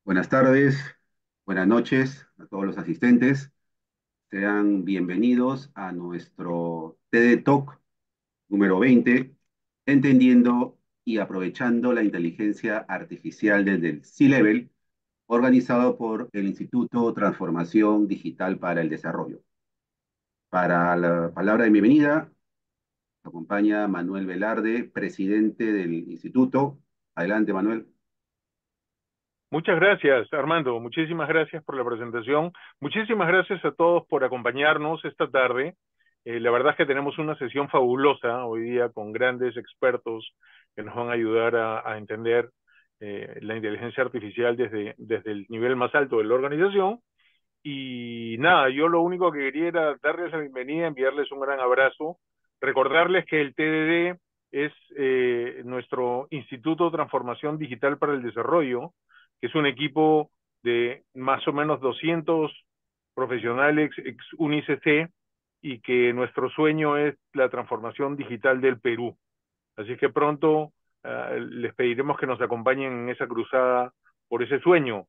Buenas tardes, buenas noches a todos los asistentes. Sean bienvenidos a nuestro TED Talk número 20, entendiendo y aprovechando la inteligencia artificial desde el C-Level, organizado por el Instituto Transformación Digital para el Desarrollo. Para la palabra de bienvenida, nos acompaña Manuel Velarde, presidente del instituto. Adelante, Manuel. Muchas gracias, Armando. Muchísimas gracias por la presentación. Muchísimas gracias a todos por acompañarnos esta tarde. La verdad es que tenemos una sesión fabulosa hoy día con grandes expertos que nos van a ayudar a entender la inteligencia artificial desde el nivel más alto de la organización. Y nada, yo lo único que quería era darles la bienvenida, enviarles un gran abrazo, recordarles que el TDD es nuestro Instituto de Transformación Digital para el Desarrollo, que es un equipo de más o menos 200 profesionales ex UNICEF y que nuestro sueño es la transformación digital del Perú. Así que pronto les pediremos que nos acompañen en esa cruzada por ese sueño.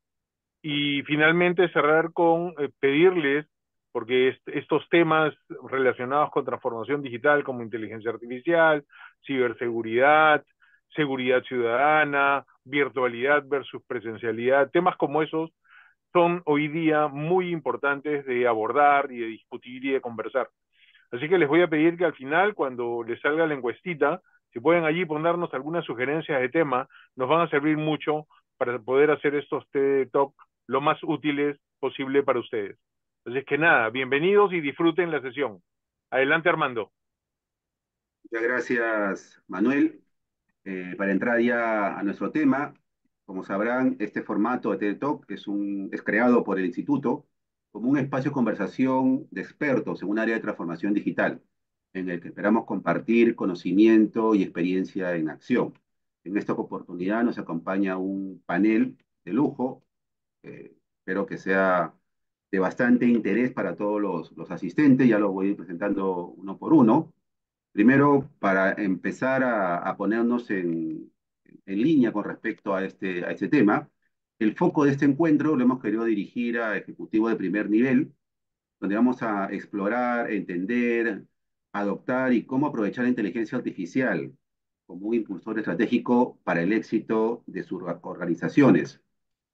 Y finalmente cerrar con pedirles, porque estos temas relacionados con transformación digital como inteligencia artificial, ciberseguridad, seguridad ciudadana, virtualidad versus presencialidad, temas como esos son hoy día muy importantes de abordar y de discutir y de conversar. Así que les voy a pedir que al final, cuando les salga la encuestita, si pueden allí ponernos algunas sugerencias de tema, nos van a servir mucho para poder hacer estos TED Talk lo más útiles posible para ustedes. Así que nada, bienvenidos y disfruten la sesión. Adelante, Armando. Muchas gracias, Manuel. Para entrar ya a nuestro tema, como sabrán, este formato de TED Talk es creado por el Instituto como un espacio de conversación de expertos en un área de transformación digital, en el que esperamos compartir conocimiento y experiencia en acción. En esta oportunidad nos acompaña un panel de lujo, espero que sea de bastante interés para todos los asistentes, ya los voy a ir presentando uno por uno. Primero, para empezar a ponernos en línea con respecto a este tema, el foco de este encuentro lo hemos querido dirigir a ejecutivos de primer nivel, donde vamos a explorar, entender, adoptar y cómo aprovechar la inteligencia artificial como un impulsor estratégico para el éxito de sus organizaciones.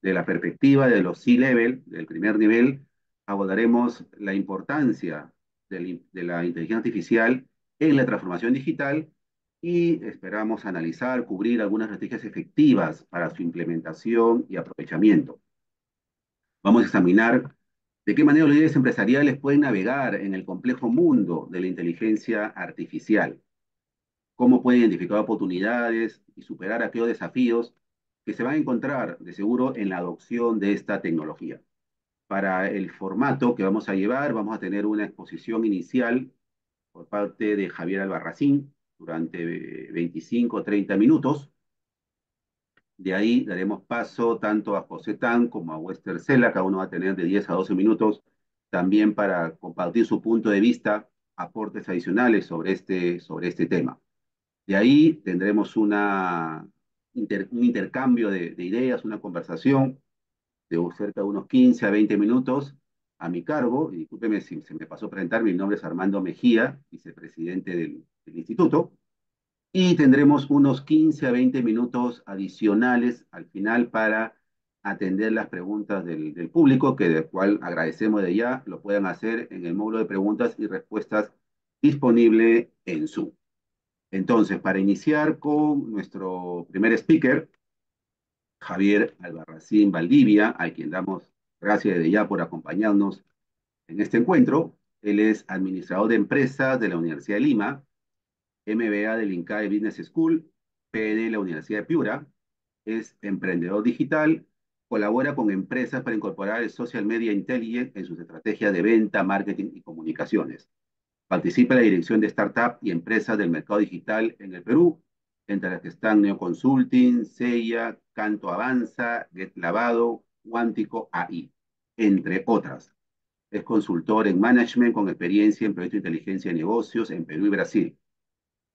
De la perspectiva de los C-Level, del primer nivel, abordaremos la importancia de la inteligencia artificial en la transformación digital y esperamos analizar, cubrir algunas estrategias efectivas para su implementación y aprovechamiento. Vamos a examinar de qué manera los líderes empresariales pueden navegar en el complejo mundo de la inteligencia artificial, cómo pueden identificar oportunidades y superar aquellos desafíos que se van a encontrar de seguro en la adopción de esta tecnología. Para el formato que vamos a llevar, vamos a tener una exposición inicial por parte de Javier Albarracín durante 25 o 30 minutos. De ahí daremos paso tanto a José Tan como a Wester Cela, cada uno va a tener de 10 a 12 minutos también para compartir su punto de vista, aportes adicionales sobre este tema. De ahí tendremos un intercambio de ideas, una conversación de cerca de unos 15 a 20 minutos a mi cargo. Y discúlpeme si se me pasó a presentar, mi nombre es Armando Mejía, vicepresidente del instituto. Y tendremos unos 15 a 20 minutos adicionales al final para atender las preguntas del público, que del cual agradecemos de ya, lo puedan hacer en el módulo de preguntas y respuestas disponible en Zoom. Entonces, para iniciar con nuestro primer speaker, Javier Albarracín Valdivia, a quien damos gracias desde ya por acompañarnos en este encuentro. Él es administrador de empresas de la Universidad de Lima, MBA del INCAE Business School, PD de la Universidad de Piura, es emprendedor digital, colabora con empresas para incorporar el Social Media Intelligence en sus estrategias de venta, marketing y comunicaciones. Participa en la dirección de startups y empresas del mercado digital en el Perú, entre las que están Neo Consulting, Seiya, Canto Avanza, Get Lavado, Cuántico AI, entre otras. Es consultor en management con experiencia en proyectos de inteligencia de negocios en Perú y Brasil.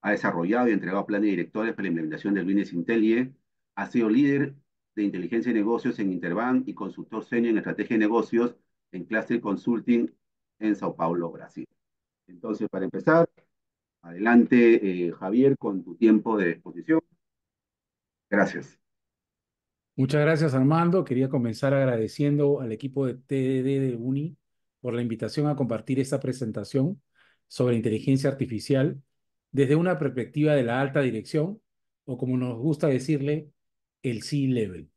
Ha desarrollado y entregado planes directores para la implementación del Business Intelligence. Ha sido líder de inteligencia de negocios en Interbank y consultor senior en estrategia de negocios en Cluster Consulting en Sao Paulo, Brasil. Entonces, para empezar, adelante, Javier, con tu tiempo de exposición. Gracias. Muchas gracias, Armando. Quería comenzar agradeciendo al equipo de TDD de UNI por la invitación a compartir esta presentación sobre inteligencia artificial desde una perspectiva de la alta dirección, o como nos gusta decirle, el C-Level.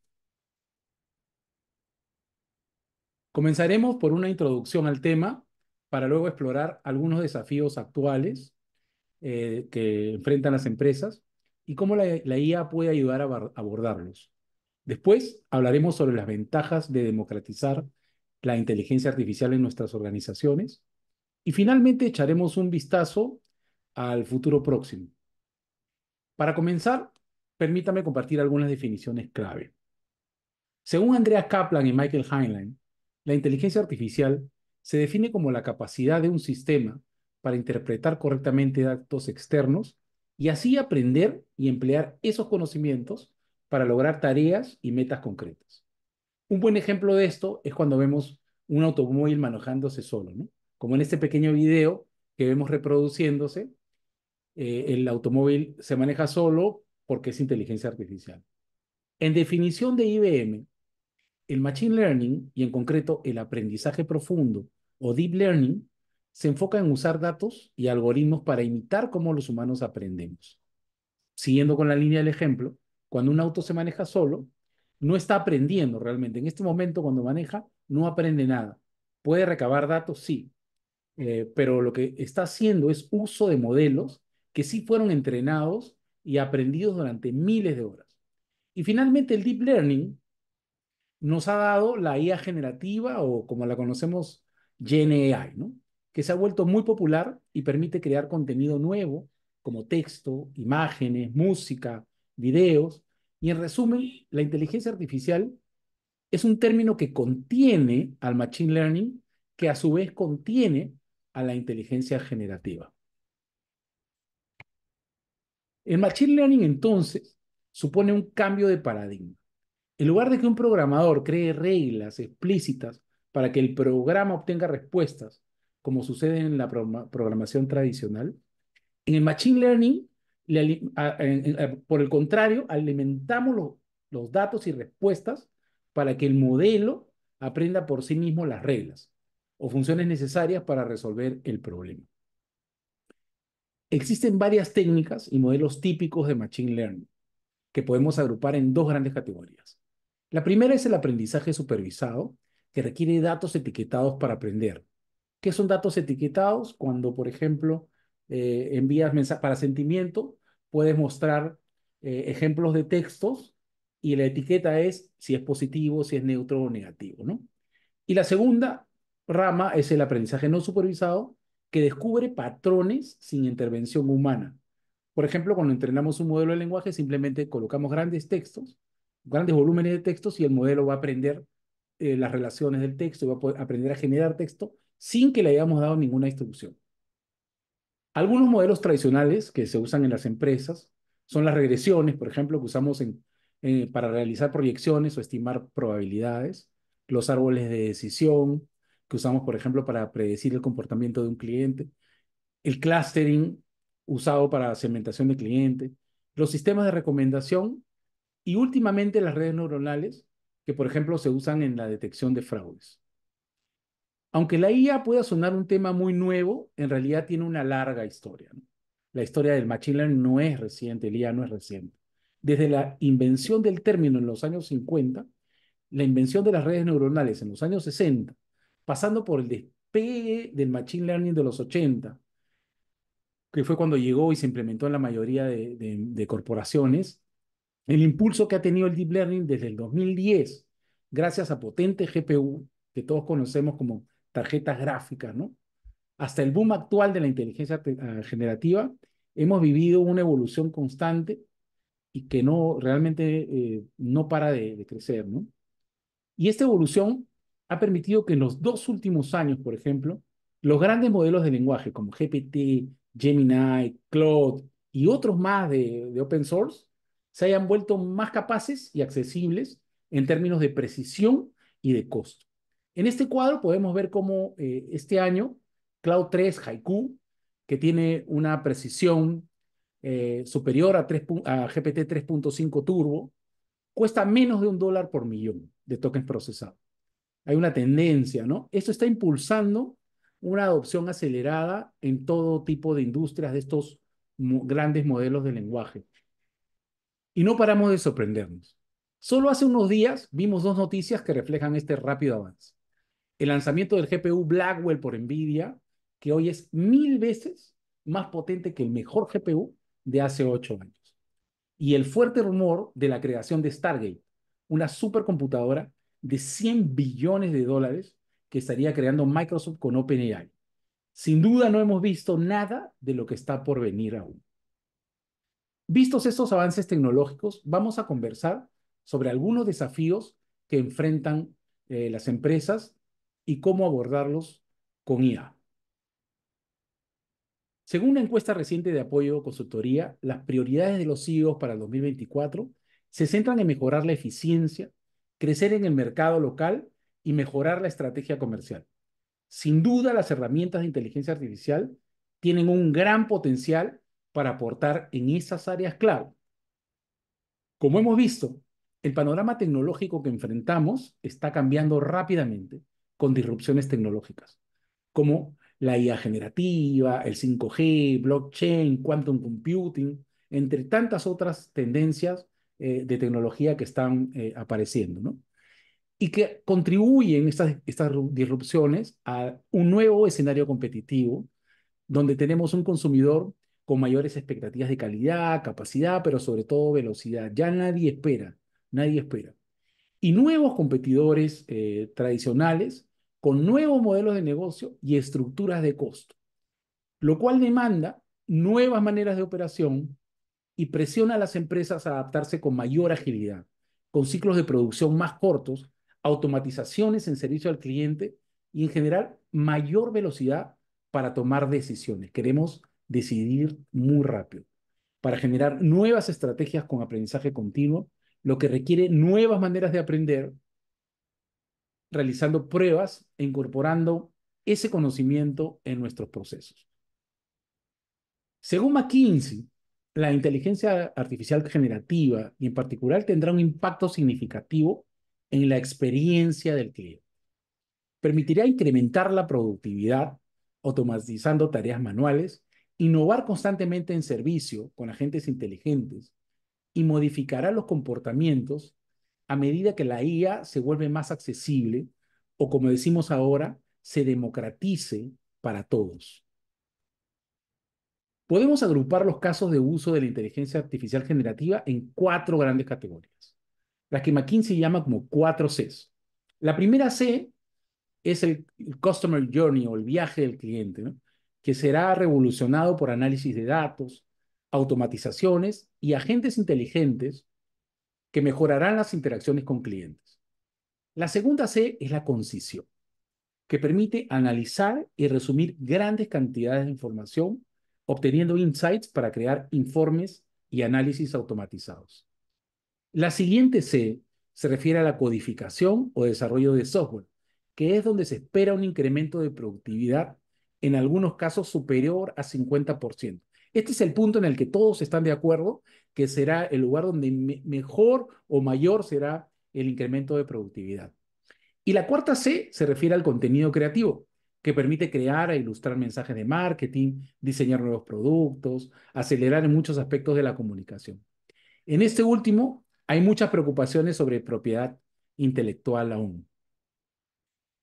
Comenzaremos por una introducción al tema para luego explorar algunos desafíos actuales que enfrentan las empresas y cómo la IA puede ayudar a abordarlos. Después hablaremos sobre las ventajas de democratizar la inteligencia artificial en nuestras organizaciones y finalmente echaremos un vistazo al futuro próximo. Para comenzar, permítame compartir algunas definiciones clave. Según Andrea Kaplan y Michael Heinlein, la inteligencia artificial se define como la capacidad de un sistema para interpretar correctamente datos externos y así aprender y emplear esos conocimientos para lograr tareas y metas concretas. Un buen ejemplo de esto es cuando vemos un automóvil manejándose solo, ¿no? Como en este pequeño video que vemos reproduciéndose, el automóvil se maneja solo porque es inteligencia artificial. En definición de IBM, el Machine Learning, y en concreto el aprendizaje profundo o Deep Learning, se enfoca en usar datos y algoritmos para imitar cómo los humanos aprendemos. Siguiendo con la línea del ejemplo, cuando un auto se maneja solo, no está aprendiendo realmente. En este momento, cuando maneja, no aprende nada. Puede recabar datos, sí, pero lo que está haciendo es uso de modelos que sí fueron entrenados y aprendidos durante miles de horas. Y finalmente, el Deep Learning nos ha dado la IA generativa o como la conocemos, Gen AI, ¿no? Que se ha vuelto muy popular y permite crear contenido nuevo como texto, imágenes, música, videos. Y en resumen, la inteligencia artificial es un término que contiene al Machine Learning, que a su vez contiene a la inteligencia generativa. El Machine Learning entonces supone un cambio de paradigma. En lugar de que un programador cree reglas explícitas para que el programa obtenga respuestas, como sucede en la programación tradicional, en el Machine Learning, por el contrario, alimentamos los datos y respuestas para que el modelo aprenda por sí mismo las reglas o funciones necesarias para resolver el problema. Existen varias técnicas y modelos típicos de Machine Learning que podemos agrupar en dos grandes categorías. La primera es el aprendizaje supervisado, que requiere datos etiquetados para aprender. ¿Qué son datos etiquetados? Cuando, por ejemplo, envías mensajes para sentimiento, puedes mostrar ejemplos de textos y la etiqueta es si es positivo, si es neutro o negativo, ¿no? Y la segunda rama es el aprendizaje no supervisado, que descubre patrones sin intervención humana. Por ejemplo, cuando entrenamos un modelo de lenguaje, simplemente colocamos grandes textos, grandes volúmenes de textos y el modelo va a aprender las relaciones del texto y va a poder aprender a generar texto sin que le hayamos dado ninguna instrucción. Algunos modelos tradicionales que se usan en las empresas son las regresiones, por ejemplo, que usamos para realizar proyecciones o estimar probabilidades, los árboles de decisión, que usamos, por ejemplo, para predecir el comportamiento de un cliente, el clustering, usado para segmentación de clientes, los sistemas de recomendación y últimamente las redes neuronales, que, por ejemplo, se usan en la detección de fraudes. Aunque la IA pueda sonar un tema muy nuevo, en realidad tiene una larga historia, ¿no? La historia del Machine Learning no es reciente, el IA no es reciente. Desde la invención del término en los años 50, la invención de las redes neuronales en los años 60, pasando por el despegue del Machine Learning de los 80, que fue cuando llegó y se implementó en la mayoría de corporaciones, el impulso que ha tenido el Deep Learning desde el 2010, gracias a potentes GPU, que todos conocemos como tarjetas gráficas, ¿no? Hasta el boom actual de la inteligencia generativa, hemos vivido una evolución constante y que no realmente no para de crecer, ¿no? Y esta evolución ha permitido que en los dos últimos años, por ejemplo, los grandes modelos de lenguaje como GPT, Gemini, Claude y otros más de open source se hayan vuelto más capaces y accesibles en términos de precisión y de costo. En este cuadro podemos ver cómo este año Cloud 3 Haiku, que tiene una precisión superior a GPT 3.5 Turbo, cuesta menos de $1 por millón de tokens procesados. Hay una tendencia, ¿no? Esto está impulsando una adopción acelerada en todo tipo de industrias de estos grandes modelos de lenguaje. Y no paramos de sorprendernos. Solo hace unos días vimos dos noticias que reflejan este rápido avance. El lanzamiento del GPU Blackwell por NVIDIA, que hoy es 1000 veces más potente que el mejor GPU de hace 8 años. Y el fuerte rumor de la creación de Stargate, una supercomputadora de $100 billones que estaría creando Microsoft con OpenAI. Sin duda no hemos visto nada de lo que está por venir aún. Vistos estos avances tecnológicos, vamos a conversar sobre algunos desafíos que enfrentan las empresas y cómo abordarlos con IA. Según una encuesta reciente de Apoyo Consultoría, las prioridades de los CEOs para el 2024 se centran en mejorar la eficiencia, crecer en el mercado local y mejorar la estrategia comercial. Sin duda, las herramientas de inteligencia artificial tienen un gran potencial para aportar en esas áreas clave. Como hemos visto, el panorama tecnológico que enfrentamos está cambiando rápidamente con disrupciones tecnológicas, como la IA generativa, el 5G, blockchain, quantum computing, entre tantas otras tendencias de tecnología que están apareciendo, ¿no? Y que contribuyen estas disrupciones a un nuevo escenario competitivo donde tenemos un consumidor con mayores expectativas de calidad, capacidad, pero sobre todo velocidad. Ya nadie espera, nadie espera. Y nuevos competidores tradicionales con nuevos modelos de negocio y estructuras de costo, lo cual demanda nuevas maneras de operación y presiona a las empresas a adaptarse con mayor agilidad, con ciclos de producción más cortos, automatizaciones en servicio al cliente y en general mayor velocidad para tomar decisiones. Queremos decidir muy rápido para generar nuevas estrategias con aprendizaje continuo, lo que requiere nuevas maneras de aprender, realizando pruebas e incorporando ese conocimiento en nuestros procesos. Según McKinsey, la inteligencia artificial generativa y en particular tendrá un impacto significativo en la experiencia del cliente. Permitirá incrementar la productividad, automatizando tareas manuales, innovar constantemente en servicio con agentes inteligentes y modificará los comportamientos a medida que la IA se vuelve más accesible o, como decimos ahora, se democratice para todos. Podemos agrupar los casos de uso de la inteligencia artificial generativa en 4 grandes categorías, las que McKinsey llama como 4 Cs. La primera C es el Customer Journey o el viaje del cliente, ¿no? Que será revolucionado por análisis de datos, automatizaciones y agentes inteligentes que mejorarán las interacciones con clientes. La segunda C es la concisión, que permite analizar y resumir grandes cantidades de información, obteniendo insights para crear informes y análisis automatizados. La siguiente C se refiere a la codificación o desarrollo de software, que es donde se espera un incremento de productividad, en algunos casos superior a 50%. Este es el punto en el que todos están de acuerdo que será el lugar donde mejor o mayor será el incremento de productividad. Y la cuarta C se refiere al contenido creativo, que permite crear e ilustrar mensajes de marketing, diseñar nuevos productos, acelerar en muchos aspectos de la comunicación. En este último, hay muchas preocupaciones sobre propiedad intelectual aún.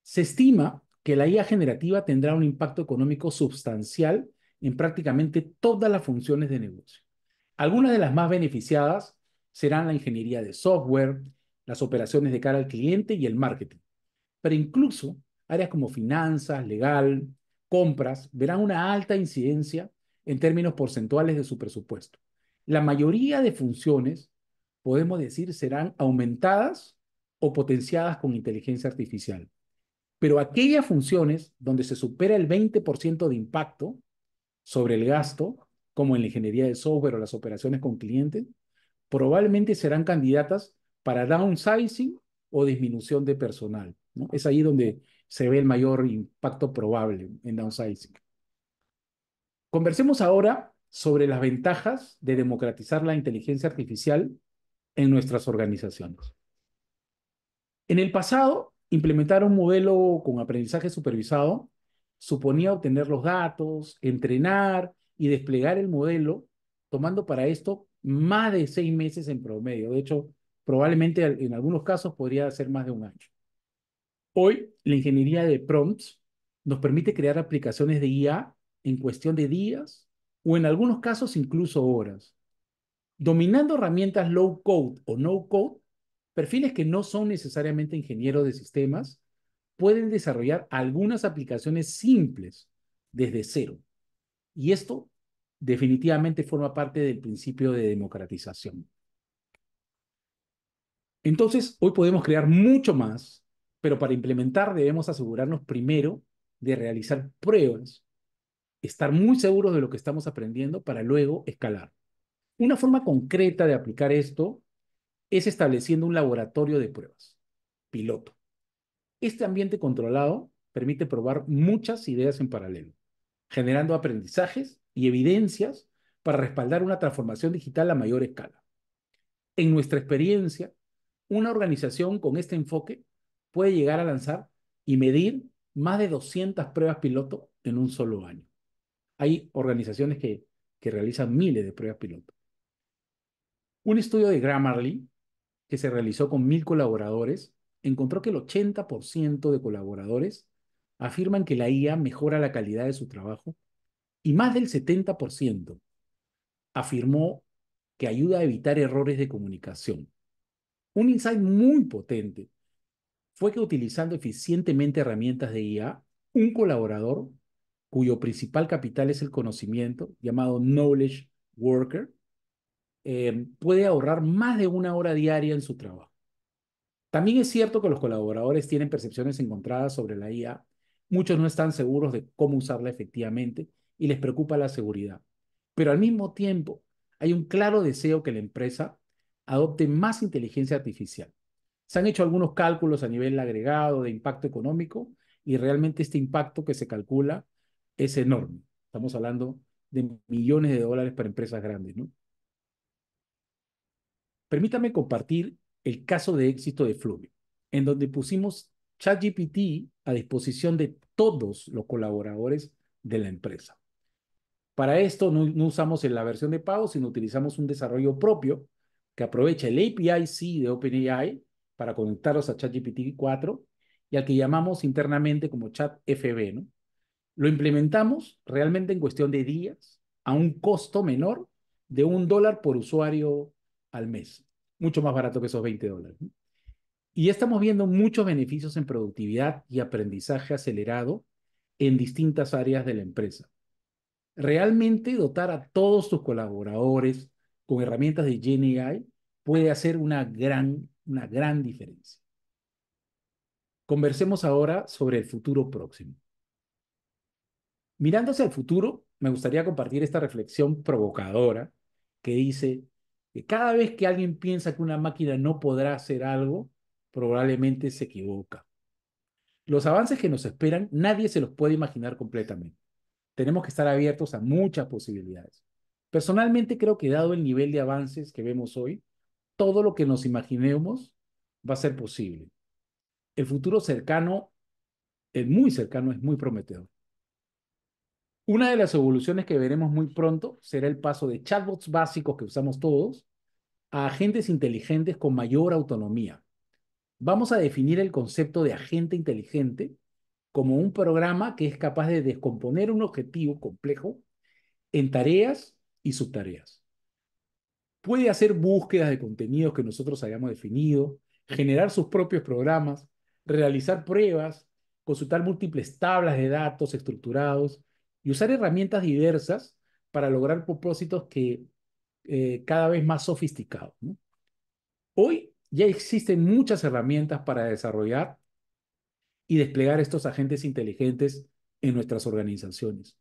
Se estima que la IA generativa tendrá un impacto económico sustancial en prácticamente todas las funciones de negocio. Algunas de las más beneficiadas serán la ingeniería de software, las operaciones de cara al cliente y el marketing. Pero incluso áreas como finanzas, legal, compras, verán una alta incidencia en términos porcentuales de su presupuesto. La mayoría de funciones, podemos decir, serán aumentadas o potenciadas con inteligencia artificial. Pero aquellas funciones donde se supera el 20% de impacto sobre el gasto, como en la ingeniería de software o las operaciones con clientes, probablemente serán candidatas para downsizing o disminución de personal, ¿no? Es ahí donde se ve el mayor impacto probable en downsizing. Conversemos ahora sobre las ventajas de democratizar la inteligencia artificial en nuestras organizaciones. En el pasado, implementar un modelo con aprendizaje supervisado suponía obtener los datos, entrenar y desplegar el modelo, tomando para esto más de 6 meses en promedio. De hecho, probablemente en algunos casos podría ser más de un año. Hoy, la ingeniería de prompts nos permite crear aplicaciones de IA en cuestión de días o en algunos casos incluso horas. Dominando herramientas low code o no code, perfiles que no son necesariamente ingenieros de sistemas pueden desarrollar algunas aplicaciones simples desde cero. Y esto definitivamente forma parte del principio de democratización. Entonces, hoy podemos crear mucho más, pero para implementar debemos asegurarnos primero de realizar pruebas, estar muy seguros de lo que estamos aprendiendo para luego escalar. Una forma concreta de aplicar esto es estableciendo un laboratorio de pruebas, piloto. Este ambiente controlado permite probar muchas ideas en paralelo, generando aprendizajes y evidencias para respaldar una transformación digital a mayor escala. En nuestra experiencia, una organización con este enfoque puede llegar a lanzar y medir más de 200 pruebas piloto en un solo año. Hay organizaciones que realizan miles de pruebas piloto. Un estudio de Grammarly que se realizó con 1,000 colaboradores encontró que el 80% de colaboradores afirman que la IA mejora la calidad de su trabajo y más del 70% afirmó que ayuda a evitar errores de comunicación. Un insight muy potente fue que utilizando eficientemente herramientas de IA, un colaborador cuyo principal capital es el conocimiento, llamado Knowledge Worker, puede ahorrar más de 1 hora diaria en su trabajo. También es cierto que los colaboradores tienen percepciones encontradas sobre la IA. Muchos no están seguros de cómo usarla efectivamente y les preocupa la seguridad. Pero al mismo tiempo, hay un claro deseo que la empresa adopte más inteligencia artificial. Se han hecho algunos cálculos a nivel agregado de impacto económico y realmente este impacto que se calcula es enorme. Estamos hablando de millones de dólares para empresas grandes, ¿no? Permítame compartir el caso de éxito de Fluvio, en donde pusimos ChatGPT a disposición de todos los colaboradores de la empresa. Para esto no usamos en la versión de pago, sino utilizamos un desarrollo propio que aprovecha el API-C de OpenAI para conectarlos a ChatGPT 4 y al que llamamos internamente como ChatFB, ¿no? Lo implementamos realmente en cuestión de días a un costo menor de $1 por usuario al mes. Mucho más barato que esos $20, ¿no? Y ya estamos viendo muchos beneficios en productividad y aprendizaje acelerado en distintas áreas de la empresa. Realmente dotar a todos tus colaboradores con herramientas de GenAI puede hacer una gran diferencia. Conversemos ahora sobre el futuro próximo. Mirando hacia el futuro, me gustaría compartir esta reflexión provocadora que dice que cada vez que alguien piensa que una máquina no podrá hacer algo, probablemente se equivoca. Los avances que nos esperan, nadie se los puede imaginar completamente. Tenemos que estar abiertos a muchas posibilidades. Personalmente creo que dado el nivel de avances que vemos hoy, todo lo que nos imaginemos va a ser posible. El futuro cercano, el muy cercano, es muy prometedor. Una de las evoluciones que veremos muy pronto será el paso de chatbots básicos que usamos todos a agentes inteligentes con mayor autonomía. Vamos a definir el concepto de agente inteligente como un programa que es capaz de descomponer un objetivo complejo en tareas y subtareas. Puede hacer búsquedas de contenidos que nosotros hayamos definido, generar sus propios programas, realizar pruebas, consultar múltiples tablas de datos estructurados y usar herramientas diversas para lograr propósitos que cada vez más sofisticados, ¿no? Hoy ya existen muchas herramientas para desarrollar y desplegar estos agentes inteligentes en nuestras organizaciones.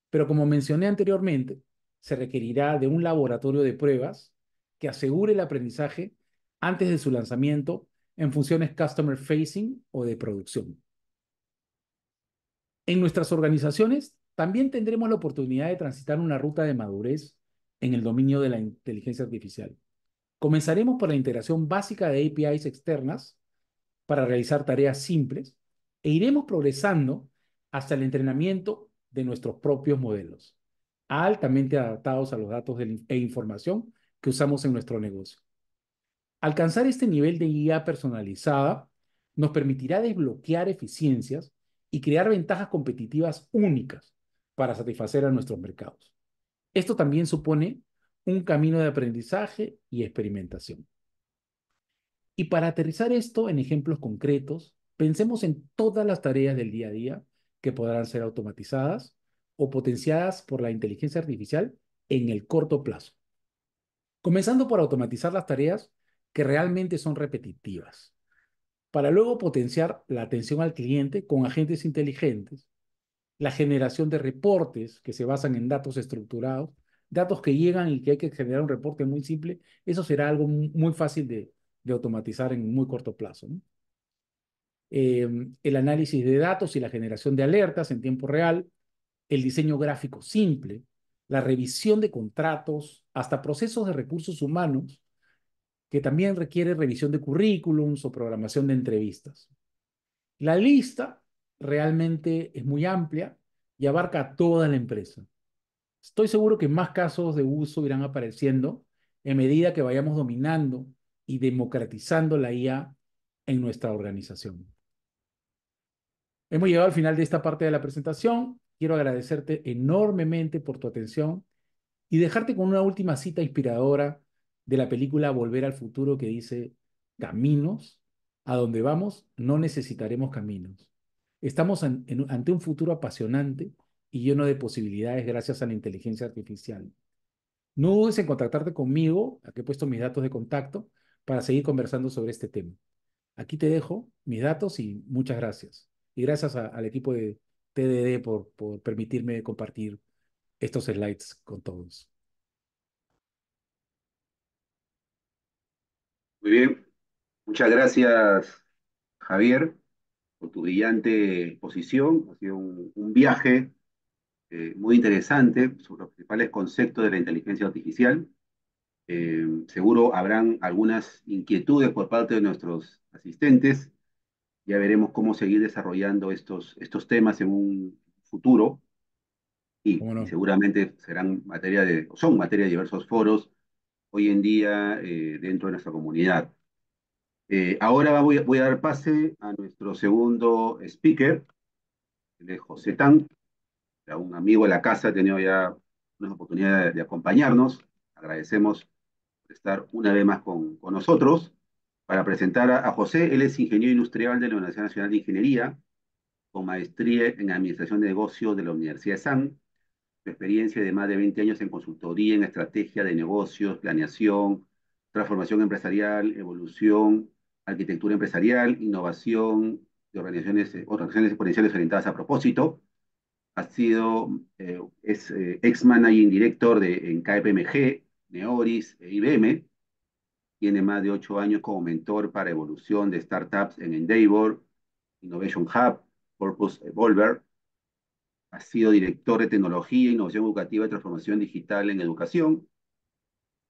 Pero como mencioné anteriormente, se requerirá de un laboratorio de pruebas que asegure el aprendizaje antes de su lanzamiento en funciones customer facing o de producción. En nuestras organizaciones también tendremos la oportunidad de transitar una ruta de madurez en el dominio de la inteligencia artificial. Comenzaremos por la integración básica de APIs externas para realizar tareas simples e iremos progresando hasta el entrenamiento de nuestros propios modelos, altamente adaptados a los datos e información que usamos en nuestro negocio. Alcanzar este nivel de IA personalizada nos permitirá desbloquear eficiencias y crear ventajas competitivas únicas para satisfacer a nuestros mercados. Esto también supone un camino de aprendizaje y experimentación. Y para aterrizar esto en ejemplos concretos, pensemos en todas las tareas del día a día que podrán ser automatizadas o potenciadas por la inteligencia artificial en el corto plazo. Comenzando por automatizar las tareas que realmente son repetitivas, para luego potenciar la atención al cliente con agentes inteligentes, la generación de reportes que se basan en datos estructurados, datos que llegan y que hay que generar un reporte muy simple, eso será algo muy fácil de automatizar en muy corto plazo, ¿no? El análisis de datos y la generación de alertas en tiempo real, el diseño gráfico simple, la revisión de contratos, hasta procesos de recursos humanos, que también requiere revisión de currículums o programación de entrevistas. La lista realmente es muy amplia y abarca a toda la empresa. Estoy seguro que más casos de uso irán apareciendo en medida que vayamos dominando y democratizando la IA en nuestra organización. Hemos llegado al final de esta parte de la presentación. Quiero agradecerte enormemente por tu atención y dejarte con una última cita inspiradora de la película Volver al Futuro que dice: caminos, a donde vamos no necesitaremos caminos. Estamos ante un futuro apasionante y lleno de posibilidades gracias a la inteligencia artificial. No dudes en contactarte conmigo, aquí he puesto mis datos de contacto, para seguir conversando sobre este tema. Aquí te dejo mis datos y muchas gracias. Y gracias al equipo de TDD por permitirme compartir estos slides con todos. Muy bien, muchas gracias, Javier, por tu brillante exposición. Ha sido un viaje muy interesante sobre los principales conceptos de la inteligencia artificial. Seguro habrán algunas inquietudes por parte de nuestros asistentes. Ya veremos cómo seguir desarrollando estos temas en un futuro ¿Cómo y no? seguramente son materia de diversos foros hoy en día dentro de nuestra comunidad. Ahora voy a dar pase a nuestro segundo speaker, de José Tan, un amigo de la casa, ha tenido ya una oportunidad de acompañarnos. Agradecemos por estar una vez más con nosotros para presentar a José. Él es ingeniero industrial de la Universidad Nacional de Ingeniería, con maestría en Administración de Negocios de la Universidad de San. Su experiencia de más de 20 años en consultoría, en estrategia de negocios, planeación, transformación empresarial, evolución, arquitectura empresarial, innovación de organizaciones exponenciales orientadas a propósito. Es ex managing director en KPMG, Neoris e IBM. Tiene más de 8 años como mentor para evolución de startups en Endeavor, Innovation Hub, Purpose Evolver. Ha sido director de tecnología, innovación educativa y transformación digital en educación.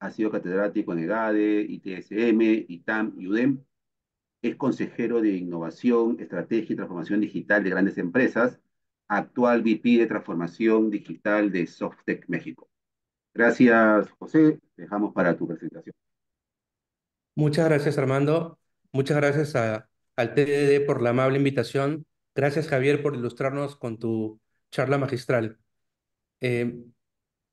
Ha sido catedrático en EGADE, ITSM, ITAM y UDEM. Es consejero de innovación, estrategia y transformación digital de grandes empresas. Actual VP de transformación digital de Softec México. Gracias, José. Dejamos para tu presentación. Muchas gracias, Armando. Muchas gracias al TDD por la amable invitación. Gracias, Javier, por ilustrarnos con tu charla magistral. Eh,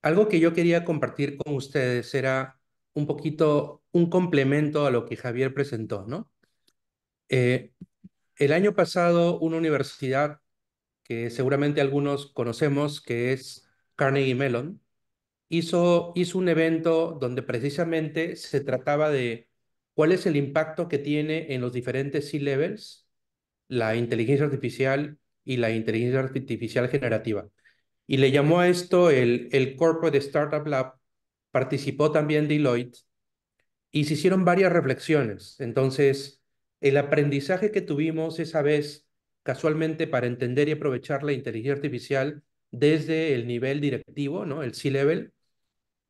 Algo que yo quería compartir con ustedes era un poquito un complemento a lo que Javier presentó, ¿no? Eh, el año pasado, una universidad que seguramente algunos conocemos, que es Carnegie Mellon, hizo un evento donde precisamente se trataba de cuál es el impacto que tiene en los diferentes C-levels la inteligencia artificial y la inteligencia artificial generativa. Y le llamó a esto el Corporate Startup Lab. Participó también Deloitte y se hicieron varias reflexiones. Entonces, el aprendizaje que tuvimos esa vez, casualmente para entender y aprovechar la inteligencia artificial desde el nivel directivo, ¿no? El C-level,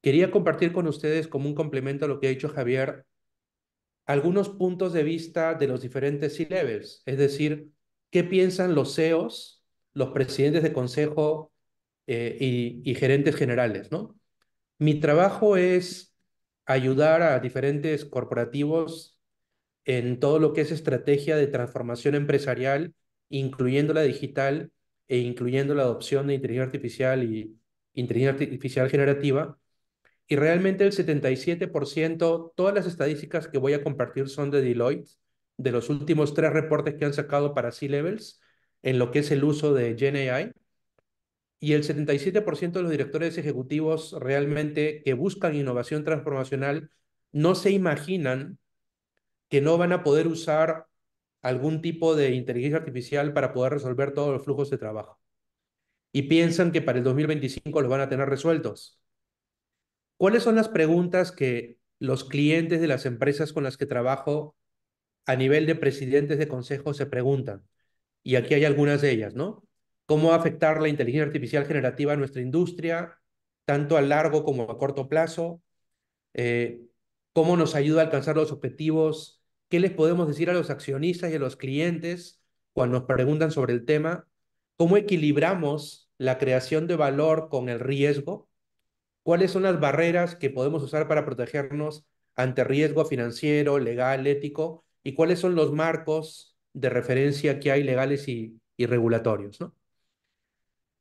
quería compartir con ustedes como un complemento a lo que ha dicho Javier, algunos puntos de vista de los diferentes C-levels, es decir, qué piensan los CEOs, los presidentes de consejo y gerentes generales, ¿no? Mi trabajo es ayudar a diferentes corporativos en todo lo que es estrategia de transformación empresarial, incluyendo la digital e incluyendo la adopción de inteligencia artificial y inteligencia artificial generativa. Y realmente el 77%, todas las estadísticas que voy a compartir son de Deloitte, de los últimos 3 reportes que han sacado para C-Levels en lo que es el uso de GenAI. Y el 77% de los directores ejecutivos realmente que buscan innovación transformacional no se imaginan que no van a poder usar algún tipo de inteligencia artificial para poder resolver todos los flujos de trabajo. Y piensan que para el 2025 los van a tener resueltos. ¿Cuáles son las preguntas que los clientes de las empresas con las que trabajo a nivel de presidentes de consejos se preguntan? Y aquí hay algunas de ellas, ¿no? ¿Cómo va a afectar la inteligencia artificial generativa a nuestra industria, tanto a largo como a corto plazo? eh, ¿Cómo nos ayuda a alcanzar los objetivos? ¿Qué les podemos decir a los accionistas y a los clientes cuando nos preguntan sobre el tema? ¿Cómo equilibramos la creación de valor con el riesgo? ¿Cuáles son las barreras que podemos usar para protegernos ante riesgo financiero, legal, ético? ¿Y cuáles son los marcos de referencia que hay legales y regulatorios, ¿no?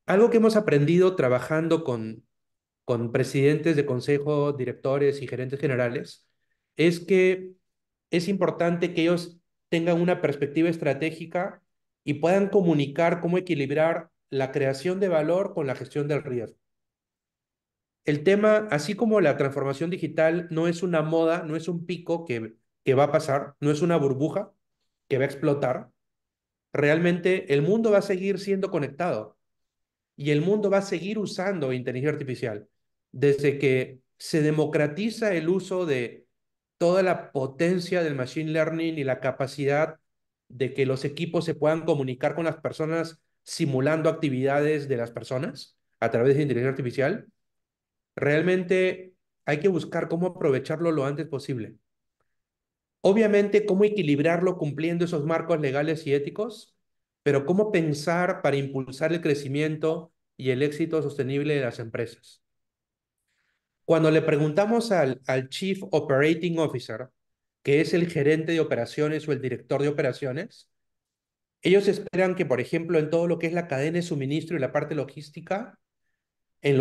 Algo que hemos aprendido trabajando con presidentes de consejo, directores y gerentes generales, es que es importante que ellos tengan una perspectiva estratégica y puedan comunicar cómo equilibrar la creación de valor con la gestión del riesgo. El tema, así como la transformación digital, no es una moda, no es un pico que va a pasar, no es una burbuja que va a explotar. Realmente el mundo va a seguir siendo conectado y el mundo va a seguir usando inteligencia artificial. Desde que se democratiza el uso de toda la potencia del machine learning y la capacidad de que los equipos se puedan comunicar con las personas simulando actividades de las personas a través de inteligencia artificial, realmente hay que buscar cómo aprovecharlo lo antes posible. Obviamente, cómo equilibrarlo cumpliendo esos marcos legales y éticos, pero cómo pensar para impulsar el crecimiento y el éxito sostenible de las empresas. Cuando le preguntamos al Chief Operating Officer, que es el gerente de operaciones o el director de operaciones, ellos esperan que, por ejemplo, en todo lo que es la cadena de suministro y la parte logística, en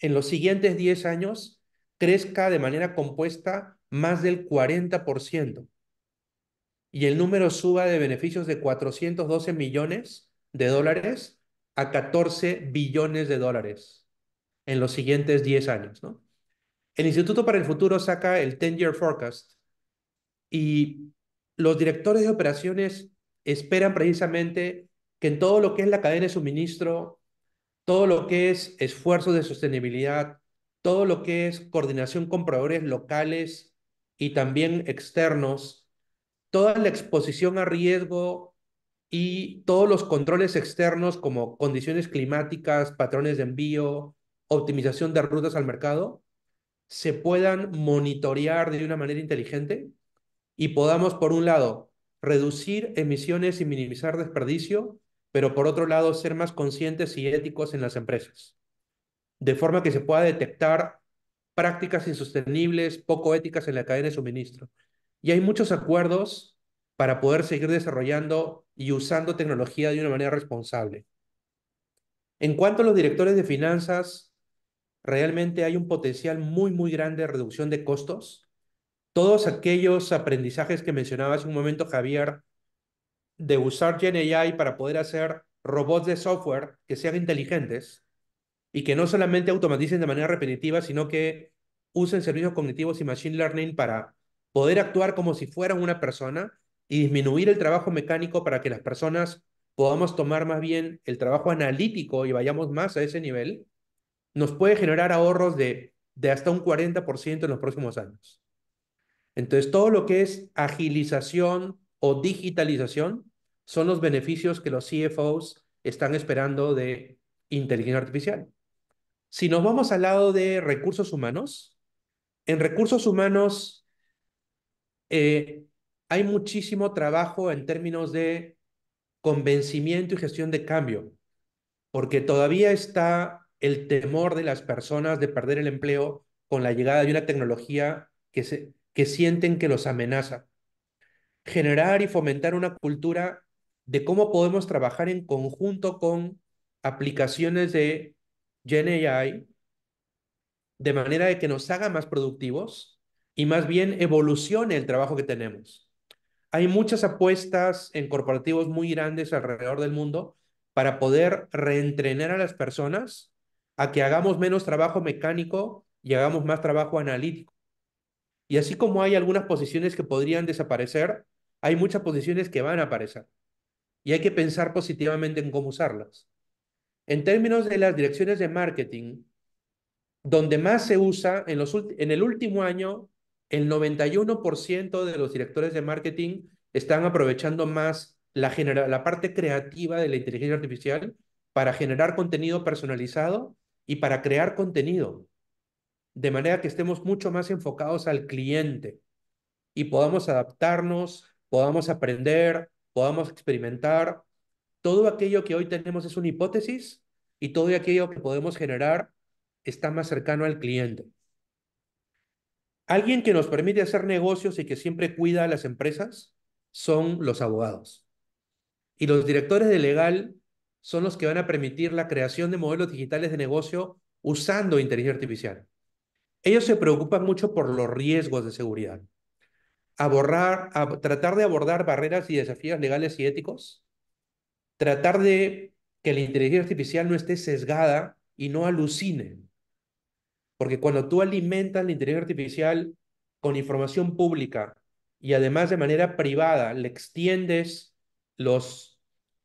en los siguientes 10 años, crezca de manera compuesta más del 40% y el número suba de beneficios de 412 millones de dólares a 14 billones de dólares en los siguientes 10 años, ¿no? El Instituto para el Futuro saca el 10-Year Forecast y los directores de operaciones esperan precisamente que en todo lo que es la cadena de suministro, todo lo que es esfuerzos de sostenibilidad, todo lo que es coordinación con proveedores locales y también externos, toda la exposición a riesgo y todos los controles externos como condiciones climáticas, patrones de envío, optimización de rutas al mercado, se puedan monitorear de una manera inteligente y podamos, por un lado, reducir emisiones y minimizar desperdicio, pero por otro lado, ser más conscientes y éticos en las empresas, de forma que se pueda detectar prácticas insostenibles, poco éticas en la cadena de suministro. Y hay muchos acuerdos para poder seguir desarrollando y usando tecnología de una manera responsable. En cuanto a los directores de finanzas, realmente hay un potencial muy, muy grande de reducción de costos. Todos aquellos aprendizajes que mencionaba hace un momento Javier, de usar GenAI para poder hacer robots de software que sean inteligentes y que no solamente automaticen de manera repetitiva, sino que usen servicios cognitivos y machine learning para poder actuar como si fueran una persona y disminuir el trabajo mecánico para que las personas podamos tomar más bien el trabajo analítico y vayamos más a ese nivel, nos puede generar ahorros de hasta un 40% en los próximos años. Entonces, todo lo que es agilización o digitalización son los beneficios que los CFOs están esperando de inteligencia artificial. Si nos vamos al lado de recursos humanos, en recursos humanos eh, hay muchísimo trabajo en términos de convencimiento y gestión de cambio, porque todavía está el temor de las personas de perder el empleo con la llegada de una tecnología que sienten que los amenaza. Generar y fomentar una cultura de cómo podemos trabajar en conjunto con aplicaciones de GenAI de manera de que nos haga más productivos y más bien evolucione el trabajo que tenemos. Hay muchas apuestas en corporativos muy grandes alrededor del mundo para poder reentrenar a las personas a que hagamos menos trabajo mecánico y hagamos más trabajo analítico. Y así como hay algunas posiciones que podrían desaparecer, hay muchas posiciones que van a aparecer. Y hay que pensar positivamente en cómo usarlas. En términos de las direcciones de marketing, donde más se usa, en el último año, el 91% de los directores de marketing están aprovechando más la parte creativa de la inteligencia artificial para generar contenido personalizado y para crear contenido, de manera que estemos mucho más enfocados al cliente y podamos adaptarnos, podamos aprender, podamos experimentar. Todo aquello que hoy tenemos es una hipótesis y todo aquello que podemos generar está más cercano al cliente. Alguien que nos permite hacer negocios y que siempre cuida a las empresas son los abogados. Y los directores de legal son los que van a permitir la creación de modelos digitales de negocio usando inteligencia artificial. Ellos se preocupan mucho por los riesgos de seguridad. Tratar de abordar barreras y desafíos legales y éticos. Tratar de que la inteligencia artificial no esté sesgada y no alucine. Porque cuando tú alimentas la inteligencia artificial con información pública y además de manera privada le extiendes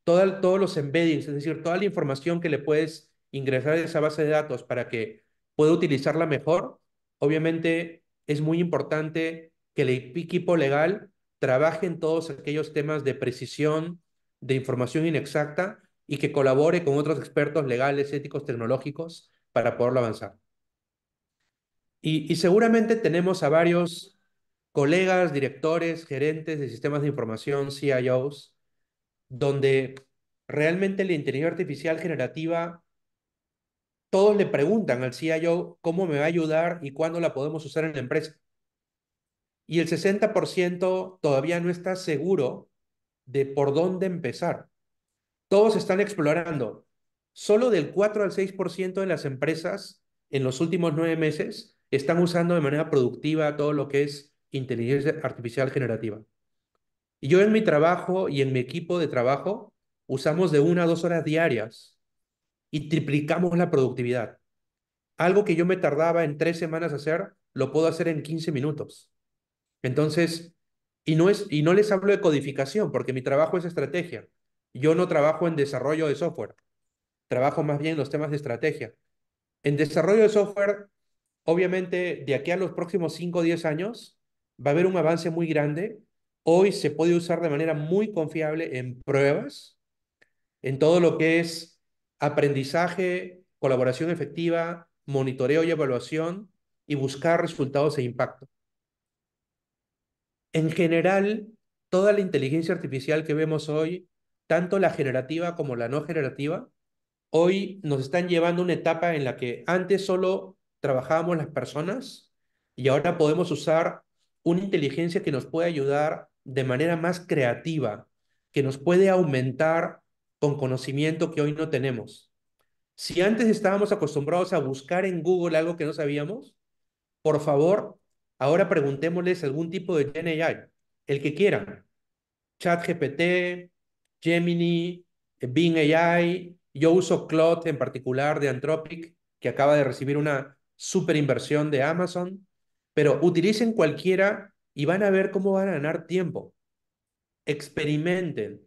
todos los embeddings, es decir, toda la información que le puedes ingresar a esa base de datos para que pueda utilizarla mejor, obviamente es muy importante que el equipo legal trabaje en todos aquellos temas de precisión, de información inexacta y que colabore con otros expertos legales, éticos, tecnológicos para poderlo avanzar. Y seguramente tenemos a varios colegas, directores, gerentes de sistemas de información, CIOs, donde realmente la inteligencia artificial generativa, todos le preguntan al CIO cómo me va a ayudar y cuándo la podemos usar en la empresa. Y el 60% todavía no está seguro de por dónde empezar. Todos están explorando. Solo del 4 al 6% de las empresas en los últimos 9 meses están usando de manera productiva todo lo que es inteligencia artificial generativa. Y yo en mi trabajo y en mi equipo de trabajo usamos de 1 a 2 horas diarias y triplicamos la productividad. Algo que yo me tardaba en 3 semanas hacer, lo puedo hacer en 15 minutos. Entonces, y no les hablo de codificación, porque mi trabajo es estrategia. Yo no trabajo en desarrollo de software, trabajo más bien en los temas de estrategia. En desarrollo de software, obviamente, de aquí a los próximos 5 o 10 años, va a haber un avance muy grande. Hoy se puede usar de manera muy confiable en pruebas, en todo lo que es aprendizaje, colaboración efectiva, monitoreo y evaluación y buscar resultados e impacto. En general, toda la inteligencia artificial que vemos hoy, tanto la generativa como la no generativa, hoy nos están llevando a una etapa en la que antes solo trabajábamos las personas y ahora podemos usar una inteligencia que nos puede ayudar de manera más creativa, que nos puede aumentar con conocimiento que hoy no tenemos. Si antes estábamos acostumbrados a buscar en Google algo que no sabíamos, por favor, ahora preguntémosles algún tipo de GenAI, el que quieran. ChatGPT, Gemini, Bing AI. Yo uso Claude en particular de Anthropic, que acaba de recibir una super inversión de Amazon. Pero utilicen cualquiera y van a ver cómo van a ganar tiempo. Experimenten.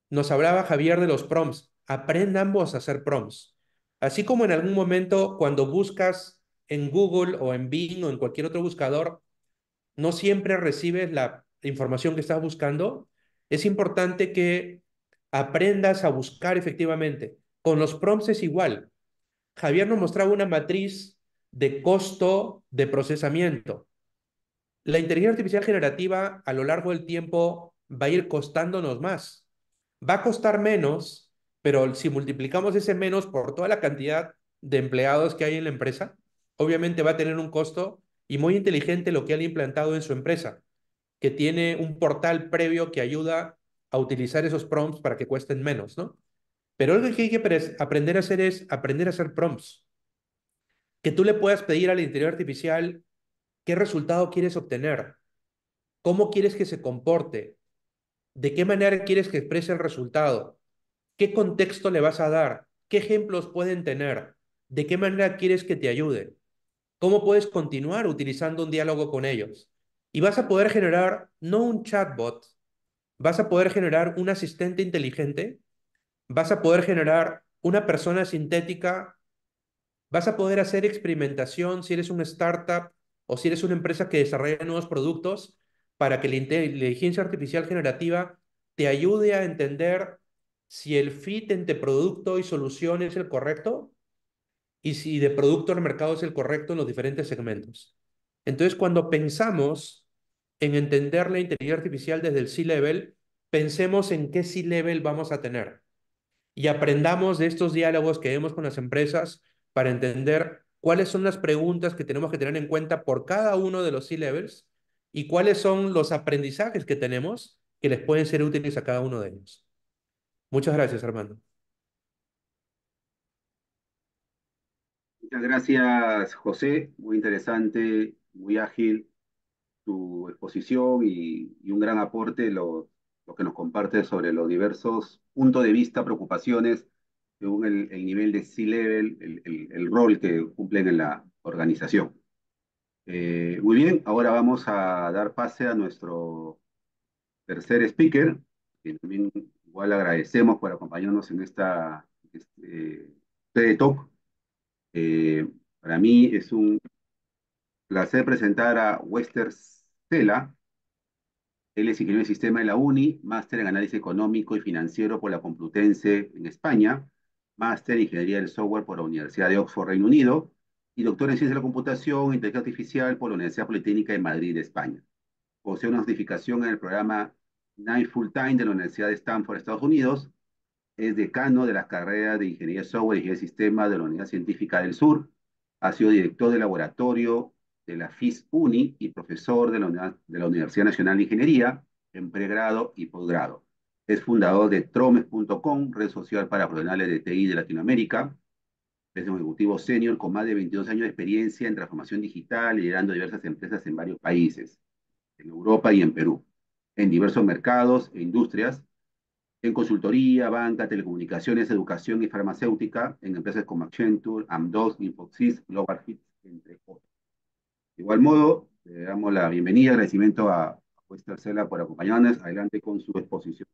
Nos hablaba Javier de los prompts. Aprendan vos a hacer prompts. Así como en algún momento cuando buscas en Google o en Bing o en cualquier otro buscador, no siempre recibes la información que estás buscando, es importante que aprendas a buscar efectivamente. Con los prompts es igual. Javier nos mostraba una matriz de costo de procesamiento. La inteligencia artificial generativa a lo largo del tiempo va a ir costándonos más. Va a costar menos, pero si multiplicamos ese menos por toda la cantidad de empleados que hay en la empresa, obviamente va a tener un costo y muy inteligente lo que él ha implantado en su empresa, que tiene un portal previo que ayuda a utilizar esos prompts para que cuesten menos, ¿no? Pero algo que hay que aprender a hacer es aprender a hacer prompts, que tú le puedas pedir a la inteligencia artificial qué resultado quieres obtener, cómo quieres que se comporte, de qué manera quieres que exprese el resultado, qué contexto le vas a dar, qué ejemplos pueden tener, de qué manera quieres que te ayude, cómo puedes continuar utilizando un diálogo con ellos. Y vas a poder generar no un chatbot, vas a poder generar un asistente inteligente, vas a poder generar una persona sintética. Vas a poder hacer experimentación si eres una startup o si eres una empresa que desarrolla nuevos productos para que la inteligencia artificial generativa te ayude a entender si el fit entre producto y solución es el correcto y si de producto al mercado es el correcto en los diferentes segmentos. Entonces, cuando pensamos en entender la inteligencia artificial desde el C-level, pensemos en qué C-level vamos a tener y aprendamos de estos diálogos que vemos con las empresas para entender cuáles son las preguntas que tenemos que tener en cuenta por cada uno de los C-levels y cuáles son los aprendizajes que tenemos que les pueden ser útiles a cada uno de ellos. Muchas gracias, Armando. Muchas gracias, José. Muy interesante, muy ágil tu exposición y un gran aporte lo que nos comparte sobre los diversos puntos de vista, preocupaciones, según el nivel de C-level, el rol que cumplen en la organización. Muy bien, ahora vamos a dar pase a nuestro tercer speaker, que también igual agradecemos por acompañarnos en TED Talk. Para mí es un placer presentar a Wester Cela. Él es ingeniero de sistema de la UNI, máster en análisis económico y financiero por la Complutense en España, máster en ingeniería del software por la Universidad de Oxford, Reino Unido, y doctor en ciencia de la computación e inteligencia artificial por la Universidad Politécnica de Madrid, España. Posee una certificación en el programa Night Full Time de la Universidad de Stanford, Estados Unidos. Es decano de las carreras de Ingeniería de Software y Ingeniería de Sistemas de la Unidad Científica del Sur. Ha sido director del laboratorio de la FIS-UNI y profesor de la Universidad Nacional de Ingeniería en pregrado y posgrado. Es fundador de Tromes.com, red social para profesionales de TI de Latinoamérica. Es un ejecutivo senior con más de 22 años de experiencia en transformación digital, liderando diversas empresas en varios países, en Europa y en Perú, en diversos mercados e industrias, en consultoría, banca, telecomunicaciones, educación y farmacéutica, en empresas como Accenture, Amdocs, Infosys, Global Hits, entre otros. De igual modo, le damos la bienvenida y agradecimiento a Wester Cela por acompañarnos. Adelante con su exposición.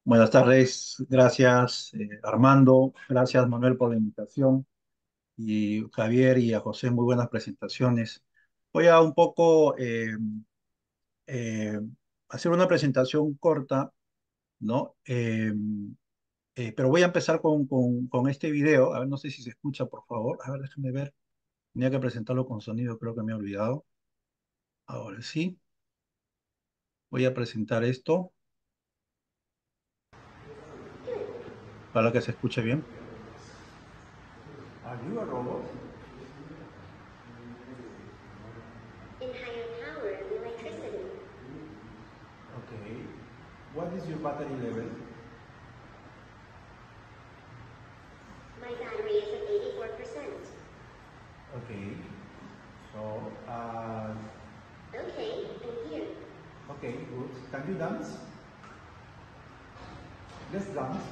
Buenas tardes, gracias Armando, gracias Manuel por la invitación y Javier y a José, muy buenas presentaciones. Voy a un poco eh, hacer una presentación corta, ¿no? Pero voy a empezar con este video, a ver, no sé si se escucha, por favor, a ver, déjenme ver, tenía que presentarlo con sonido, creo que me he olvidado. Ahora sí, voy a presentar esto para que se escuche bien. Are you a robot? In higher power and electricity. Okay. What is your battery level? My battery is at 84%. Okay. So, Okay, I'm here. okay, good. Can you dance? Let's dance.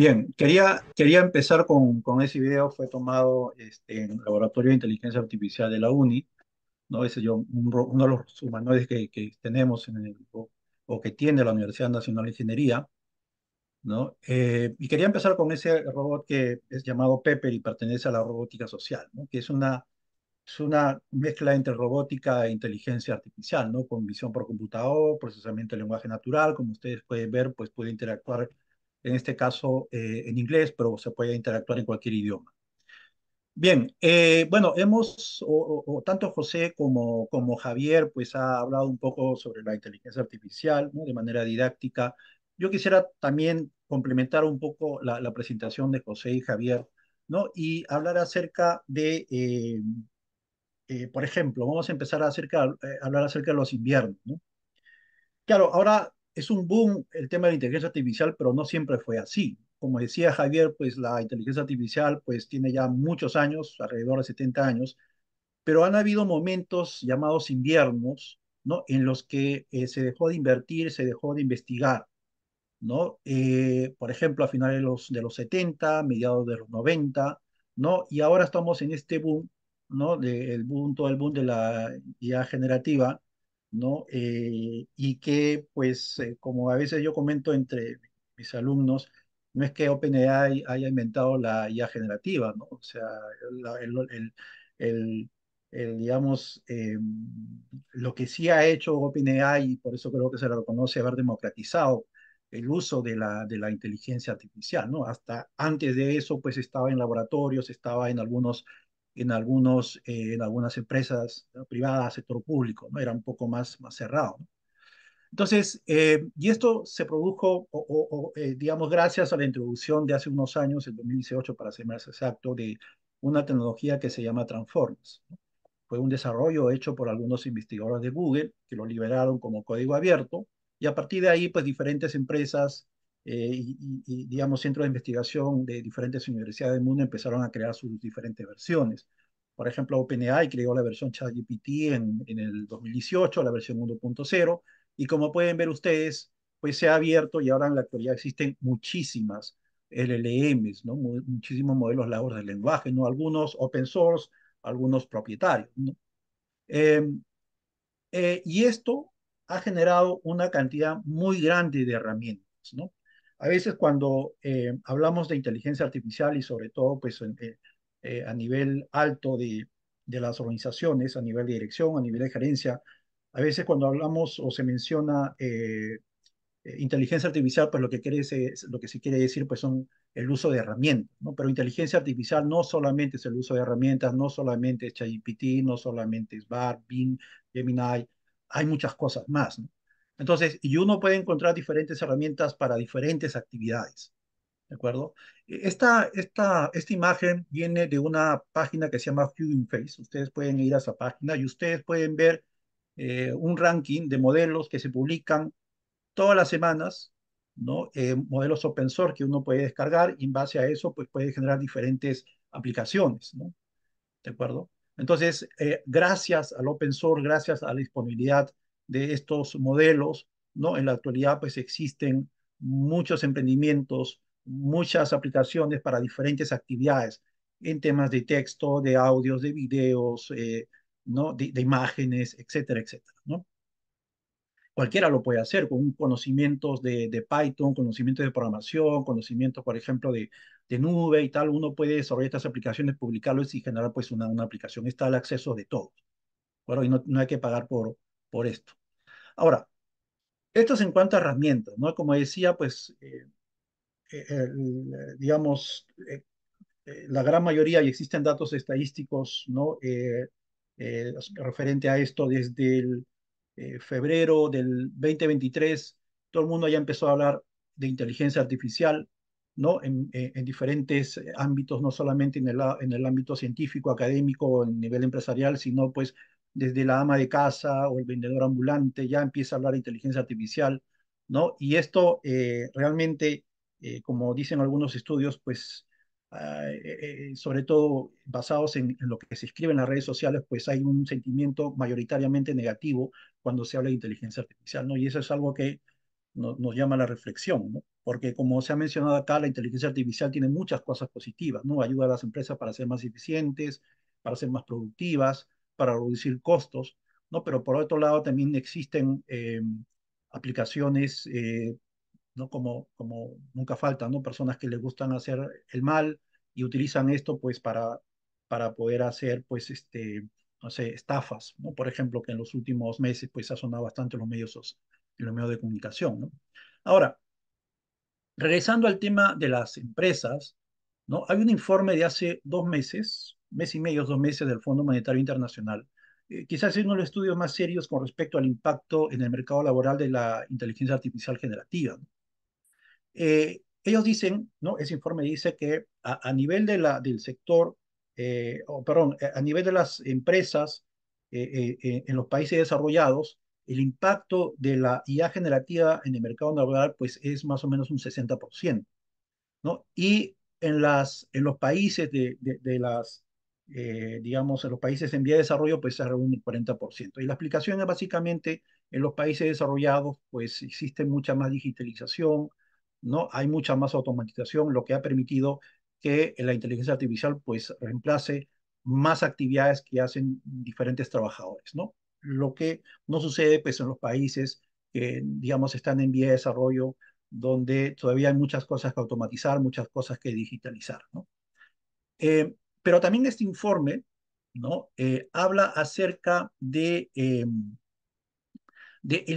Bien, quería empezar con ese video, fue tomado en el Laboratorio de Inteligencia Artificial de la UNI, ¿no? Ese yo, uno de los humanoides que tenemos o que tiene la Universidad Nacional de Ingeniería, ¿no? Y quería empezar con ese robot que es llamado Pepper y pertenece a la robótica social, ¿no? Que es una mezcla entre robótica e inteligencia artificial, ¿no? Con visión por computador, procesamiento de lenguaje natural, como ustedes pueden ver, pues puede interactuar, en este caso en inglés, pero se puede interactuar en cualquier idioma. Bien, bueno, o tanto José como Javier, pues ha hablado un poco sobre la inteligencia artificial, ¿no? De manera didáctica. Yo quisiera también complementar un poco la presentación de José y Javier, ¿no? Y hablar acerca por ejemplo, vamos a empezar hablar acerca de los inviernos, ¿no? Claro, ahora es un boom el tema de la inteligencia artificial, pero no siempre fue así. Como decía Javier, pues la inteligencia artificial pues tiene ya muchos años, alrededor de 70 años, pero han habido momentos llamados inviernos, ¿no? En los que se dejó de invertir, se dejó de investigar, ¿no? Por ejemplo, a finales de los 70, mediados de los 90, ¿no? Y ahora estamos en este boom, ¿no? Todo el boom de la IA generativa, ¿no? Y que, pues, como a veces yo comento entre mis alumnos, no es que OpenAI haya inventado la IA generativa, ¿no? O sea, la- el, el, el- digamos, lo que sí ha hecho OpenAI, y por eso creo que se le reconoce haber democratizado el uso de la inteligencia artificial, ¿no? Hasta antes de eso, pues estaba en laboratorios, estaba en algunas empresas, ¿no? Privadas, sector público, ¿no? Era un poco más cerrado, ¿no? Entonces, y esto se produjo, digamos, gracias a la introducción de hace unos años, en 2018, para ser más exacto, de una tecnología que se llama Transformers, ¿no? Fue un desarrollo hecho por algunos investigadores de Google que lo liberaron como código abierto y a partir de ahí, pues diferentes empresas digamos, centros de investigación de diferentes universidades del mundo empezaron a crear sus diferentes versiones. Por ejemplo, OpenAI creó la versión ChatGPT en el 2018, la versión 1.0, y como pueden ver ustedes, pues se ha abierto y ahora en la actualidad existen muchísimas LLMs, ¿no? Muchísimos modelos largos del lenguaje, ¿no? Algunos open source, algunos propietarios, ¿no? Eh, y esto ha generado una cantidad muy grande de herramientas, ¿no? A veces cuando hablamos de inteligencia artificial y sobre todo pues, a nivel alto de las organizaciones, a nivel de dirección, a nivel de gerencia, a veces cuando hablamos o se menciona inteligencia artificial, pues lo que se quiere decir, pues son el uso de herramientas, ¿no? Pero inteligencia artificial no solamente es el uso de herramientas, no solamente es ChatGPT, no solamente es BART, Bing, Gemini, hay muchas cosas más, ¿no? Entonces, y uno puede encontrar diferentes herramientas para diferentes actividades, ¿de acuerdo? Esta imagen viene de una página que se llama Hugging Face. Ustedes pueden ir a esa página y ustedes pueden ver un ranking de modelos que se publican todas las semanas, ¿no? Modelos open source que uno puede descargar y en base a eso pues puede generar diferentes aplicaciones, ¿no? ¿De acuerdo? Entonces, gracias al open source, gracias a la disponibilidad de estos modelos, ¿no? En la actualidad pues existen muchos emprendimientos, muchas aplicaciones para diferentes actividades en temas de texto, de audios, de videos, ¿no? De imágenes, etcétera, etcétera, ¿no? Cualquiera lo puede hacer con conocimientos de Python, conocimientos de programación, conocimientos, por ejemplo, de nube y tal. Uno puede desarrollar estas aplicaciones, publicarlos y generar pues una aplicación. Está al acceso de todos. Bueno, y no hay que pagar por esto. Ahora, esto es en cuanto a herramientas, ¿no? Como decía, pues, digamos, la gran mayoría, y existen datos estadísticos, ¿no? Referente a esto desde el febrero del 2023, todo el mundo ya empezó a hablar de inteligencia artificial, ¿no? En diferentes ámbitos, no solamente en el ámbito científico, académico o en nivel empresarial, sino pues desde la ama de casa o el vendedor ambulante ya empieza a hablar de inteligencia artificial, ¿no? Y esto realmente, como dicen algunos estudios, pues sobre todo basados en lo que se escribe en las redes sociales, pues hay un sentimiento mayoritariamente negativo cuando se habla de inteligencia artificial, ¿no? Y eso es algo que nos llama a la reflexión, ¿no? Porque como se ha mencionado acá, la inteligencia artificial tiene muchas cosas positivas, ¿no? Ayuda a las empresas para ser más eficientes, para ser más productivas, para reducir costos, ¿no? Pero por otro lado también existen aplicaciones, ¿no? Como nunca faltan, ¿no? Personas que les gustan hacer el mal y utilizan esto pues para poder hacer pues no sé, estafas, ¿no? Por ejemplo, que en los últimos meses pues ha sonado bastante en los medios de comunicación, ¿no? Ahora, regresando al tema de las empresas, ¿no? Hay un informe de hace 2 meses, mes y medio, 2 meses del Fondo Monetario Internacional. Quizás es uno de los estudios más serios con respecto al impacto en el mercado laboral de la inteligencia artificial generativa, ¿no? Ellos dicen, ¿no? Ese informe dice que a nivel del sector, perdón, a nivel de las empresas en los países desarrollados, el impacto de la IA generativa en el mercado laboral pues es más o menos un 60%, ¿no? Y en los países digamos, en los países en vía de desarrollo, pues se reúne el 40%. Y la explicación es básicamente, en los países desarrollados, pues existe mucha más digitalización, ¿no? Hay mucha más automatización, lo que ha permitido que la inteligencia artificial, pues, reemplace más actividades que hacen diferentes trabajadores, ¿no? Lo que no sucede, pues, en los países que, digamos, están en vía de desarrollo, donde todavía hay muchas cosas que automatizar, muchas cosas que digitalizar, ¿no? Pero también este informe, ¿no? Habla acerca de el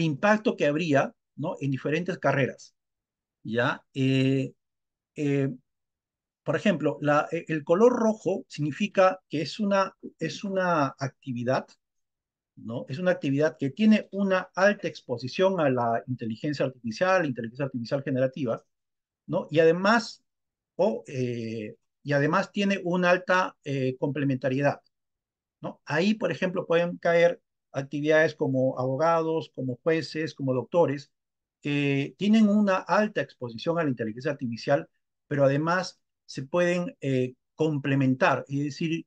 impacto que habría, ¿no? En diferentes carreras, ¿ya? Eh, por ejemplo, el color rojo significa que es una actividad, ¿no? Es una actividad que tiene una alta exposición a la inteligencia artificial generativa, ¿no? Y además tiene una alta complementariedad, ¿no? Ahí, por ejemplo, pueden caer actividades como abogados, como jueces, como doctores, que tienen una alta exposición a la inteligencia artificial, pero además se pueden complementar, es decir,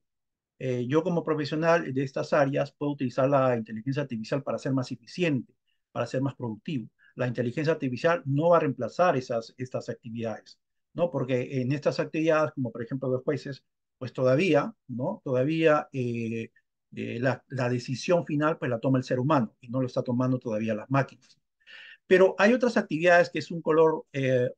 yo como profesional de estas áreas puedo utilizar la inteligencia artificial para ser más eficiente, para ser más productivo. La inteligencia artificial no va a reemplazar estas actividades, ¿no? Porque en estas actividades, como por ejemplo los jueces, pues todavía, ¿no? Todavía la decisión final pues la toma el ser humano y no lo está tomando todavía las máquinas. Pero hay otras actividades que es un color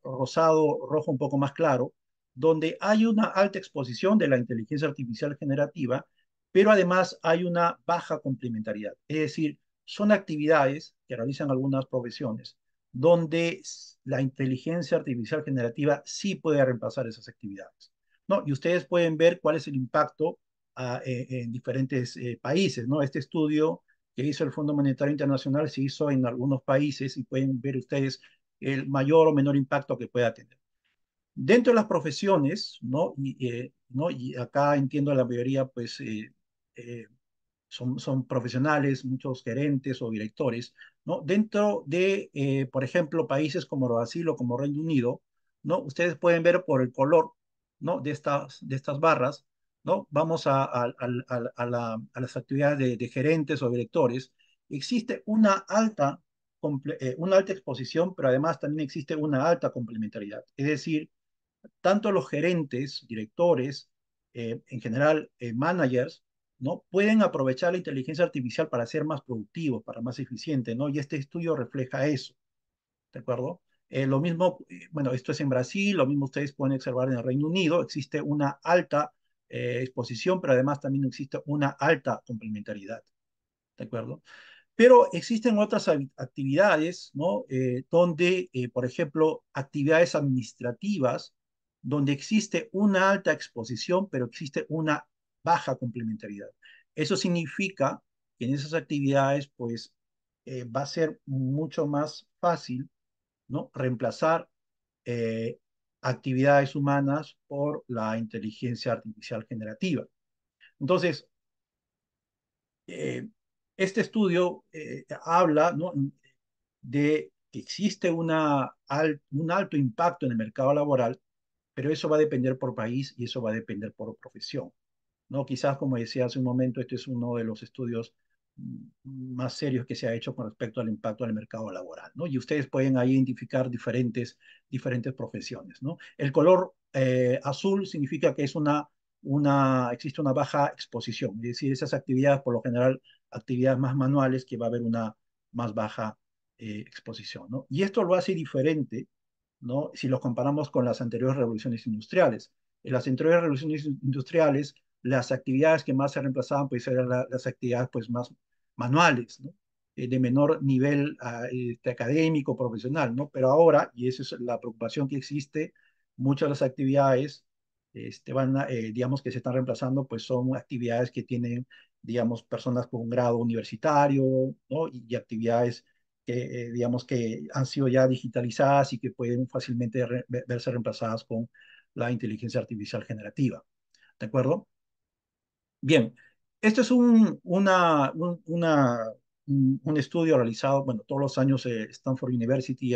rosado, rojo un poco más claro, donde hay una alta exposición de la inteligencia artificial generativa, pero además hay una baja complementariedad. Es decir, son actividades que realizan algunas profesiones donde la inteligencia artificial generativa sí puede reemplazar esas actividades, ¿no? Y ustedes pueden ver cuál es el impacto en diferentes países, ¿no? Este estudio que hizo el Fondo Monetario Internacional se hizo en algunos países y pueden ver ustedes el mayor o menor impacto que pueda tener. Dentro de las profesiones, ¿no? ¿no? Y acá entiendo la mayoría, pues, eh, son profesionales, muchos gerentes o directores, ¿no? Dentro de, por ejemplo, países como Brasil o como Reino Unido, ¿no? Ustedes pueden ver por el color, ¿no? De estas barras, ¿no? Vamos a las actividades de gerentes o directores. Existe una alta exposición, pero además también existe una alta complementariedad. Es decir, tanto los gerentes, directores, en general managers, ¿no? Pueden aprovechar la inteligencia artificial para ser más productivos, para más eficientes, ¿no? Y este estudio refleja eso, ¿de acuerdo? Lo mismo, bueno, esto es en Brasil, lo mismo ustedes pueden observar en el Reino Unido, existe una alta exposición, pero además también existe una alta complementariedad, ¿de acuerdo? Pero existen otras actividades, ¿no? Donde, por ejemplo, actividades administrativas, donde existe una alta exposición, pero existe una baja complementariedad. Eso significa que en esas actividades, pues, va a ser mucho más fácil, ¿no? Reemplazar eh, actividades humanas por la inteligencia artificial generativa. Entonces, eh, este estudio habla, ¿no? De que existe un alto impacto en el mercado laboral, pero eso va a depender por país y eso va a depender por profesión, ¿no? Quizás, como decía hace un momento, este es uno de los estudios más serios que se ha hecho con respecto al impacto del mercado laboral, ¿no? Y ustedes pueden ahí identificar diferentes profesiones, ¿no? El color azul significa que es existe una baja exposición, es decir, esas actividades, por lo general, actividades más manuales, que va a haber una más baja exposición, ¿no? Y esto lo hace diferente, ¿no? Si los comparamos con las anteriores revoluciones industriales. En las anteriores revoluciones industriales, las actividades que más se reemplazaban pues eran las actividades pues más manuales, ¿no? De menor nivel académico, profesional, ¿no? Pero ahora, y esa es la preocupación que existe, muchas de las actividades digamos que se están reemplazando, pues son actividades que tienen, digamos, personas con un grado universitario, ¿no? Y actividades que, digamos, que han sido ya digitalizadas y que pueden fácilmente verse reemplazadas con la inteligencia artificial generativa. ¿De acuerdo? Bien, este es un estudio realizado, bueno, todos los años Stanford University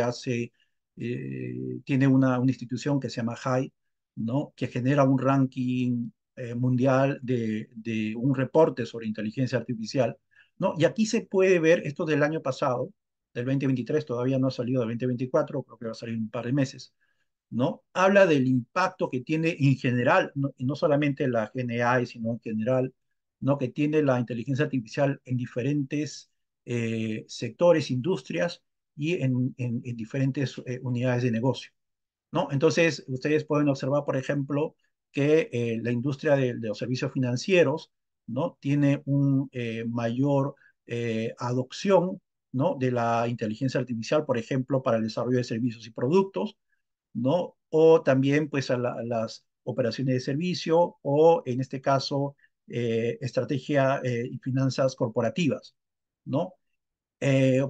tiene una institución que se llama HAI, ¿no? Que genera un ranking mundial de un reporte sobre inteligencia artificial, ¿no? Y aquí se puede ver, esto del año pasado, del 2023, todavía no ha salido del 2024, creo que va a salir en un par de meses, ¿no? Habla del impacto que tiene en general, no, y no solamente la GNI, sino en general, ¿no? Que tiene la inteligencia artificial en diferentes sectores, industrias y en diferentes unidades de negocio, ¿no? Entonces, ustedes pueden observar, por ejemplo, que la industria de los servicios financieros, ¿no? Tiene un mayor adopción, ¿no? De la inteligencia artificial, por ejemplo, para el desarrollo de servicios y productos, ¿no? O también pues a las operaciones de servicio o en este caso estrategia y finanzas corporativas, ¿no?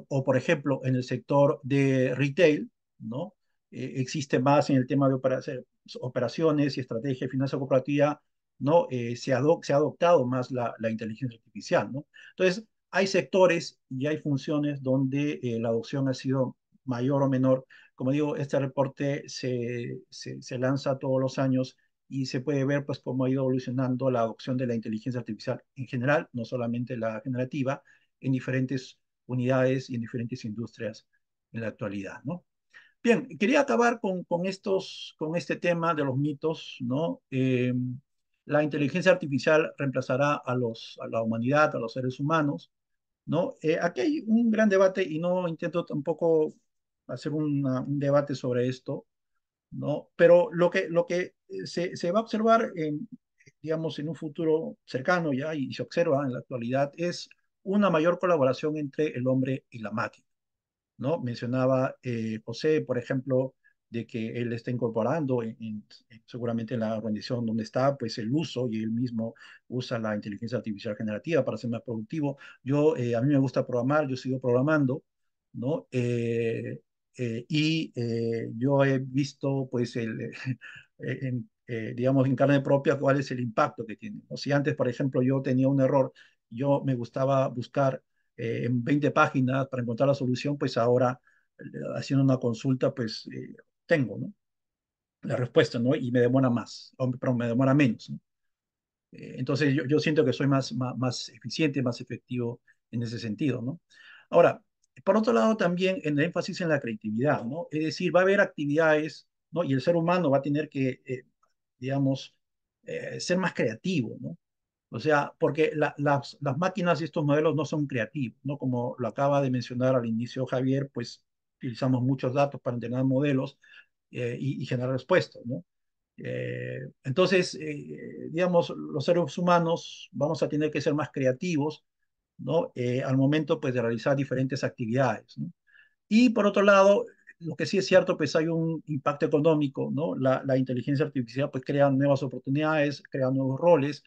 O por ejemplo en el sector de retail, ¿no? Existe más en el tema de operaciones y estrategia y finanza corporativa, ¿no? Se ha adoptado más la inteligencia artificial, ¿no? Entonces, hay sectores y hay funciones donde la adopción ha sido mayor o menor. Como digo, este reporte se lanza todos los años y se puede ver pues cómo ha ido evolucionando la adopción de la inteligencia artificial en general, no solamente la generativa, en diferentes unidades y en diferentes industrias en la actualidad, ¿no? Bien, quería acabar con este tema de los mitos, ¿no? La inteligencia artificial reemplazará a la humanidad, a los seres humanos, ¿no? Aquí hay un gran debate y no intento tampoco hacer un debate sobre esto, ¿no? Pero lo que se va a observar digamos, en un futuro cercano ya y se observa en la actualidad es una mayor colaboración entre el hombre y la máquina, ¿no? Mencionaba José, por ejemplo, de que él está incorporando seguramente en la organización donde está, pues el uso y él mismo usa la inteligencia artificial generativa para ser más productivo. A mí me gusta programar, yo sigo programando, ¿no? Yo he visto, pues, digamos, en carne propia cuál es el impacto que tiene. O si antes, por ejemplo, yo tenía un error, yo me gustaba buscar en 20 páginas para encontrar la solución, pues ahora haciendo una consulta, pues tengo, ¿no? La respuesta, ¿no? Y me demora más, perdón, me demora menos, ¿no? Entonces yo siento que soy más eficiente, más efectivo en ese sentido, ¿no? Ahora, por otro lado, también en el énfasis en la creatividad, ¿no? Es decir, va a haber actividades, ¿no? Y el ser humano va a tener que, digamos, ser más creativo, ¿no? O sea, porque las máquinas y estos modelos no son creativos, ¿no? Como lo acaba de mencionar al inicio Javier, pues utilizamos muchos datos para entrenar modelos y generar respuestas, ¿no? Entonces, digamos, los seres humanos vamos a tener que ser más creativos, ¿no? Al momento, pues, de realizar diferentes actividades, ¿no? Y por otro lado, lo que sí es cierto, pues hay un impacto económico, ¿no? La inteligencia artificial pues crea nuevas oportunidades, crea nuevos roles,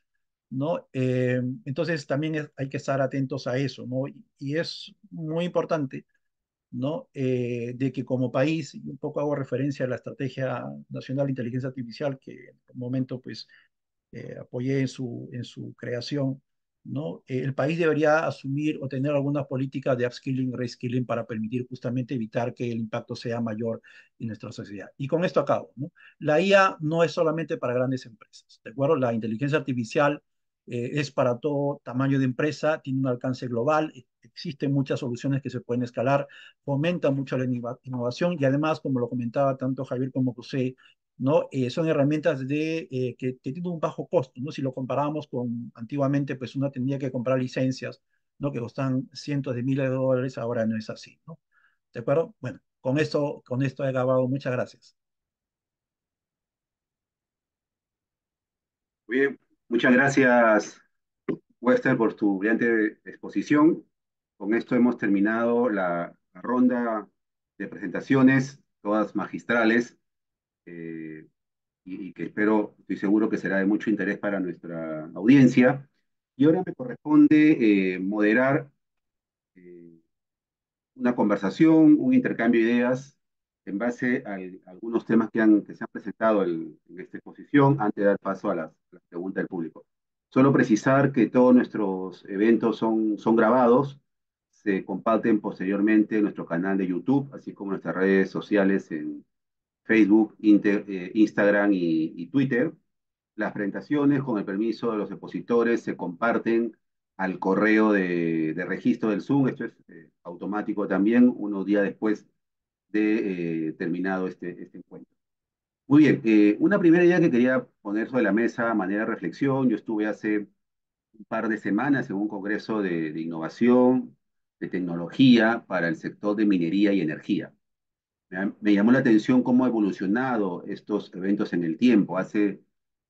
¿no? Entonces también hay que estar atentos a eso, ¿no? Y es muy importante, ¿no? De que como país, y un poco hago referencia a la Estrategia Nacional de Inteligencia Artificial, que en un momento pues apoyé en su creación, ¿no? El país debería asumir o tener alguna política de upskilling, reskilling para permitir justamente evitar que el impacto sea mayor en nuestra sociedad. Y con esto acabo, ¿no? La IA no es solamente para grandes empresas, ¿de acuerdo? La inteligencia artificial es para todo tamaño de empresa, tiene un alcance global, existen muchas soluciones que se pueden escalar, fomenta mucho la innovación y además, como lo comentaba tanto Javier como José, ¿no? Son herramientas que tienen un bajo costo, ¿no? Si lo comparamos con antiguamente, pues uno tenía que comprar licencias, ¿no? Que costan cientos de miles de dólares, ahora no es así, ¿no? ¿De acuerdo? Bueno, con esto he acabado. Muchas gracias. Muy bien, muchas gracias, Wester, por tu brillante exposición. Con esto hemos terminado la ronda de presentaciones, todas magistrales, eh, y que espero, estoy seguro que será de mucho interés para nuestra audiencia. Y ahora me corresponde moderar eh, una conversación, un intercambio de ideas en base a algunos temas que se han presentado en esta exposición antes de dar paso a las preguntas del público. Solo precisar que todos nuestros eventos son grabados, se comparten posteriormente en nuestro canal de YouTube, así como en nuestras redes sociales en Facebook, Instagram y Twitter. Las presentaciones, con el permiso de los expositores, se comparten al correo de registro del Zoom. Esto es automático también, unos días después de terminado este encuentro. Muy bien, una primera idea que quería poner sobre la mesa a manera de reflexión. Yo estuve hace un par de semanas en un congreso de innovación, de tecnología para el sector de minería y energía. Me llamó la atención cómo ha evolucionado estos eventos en el tiempo. Hace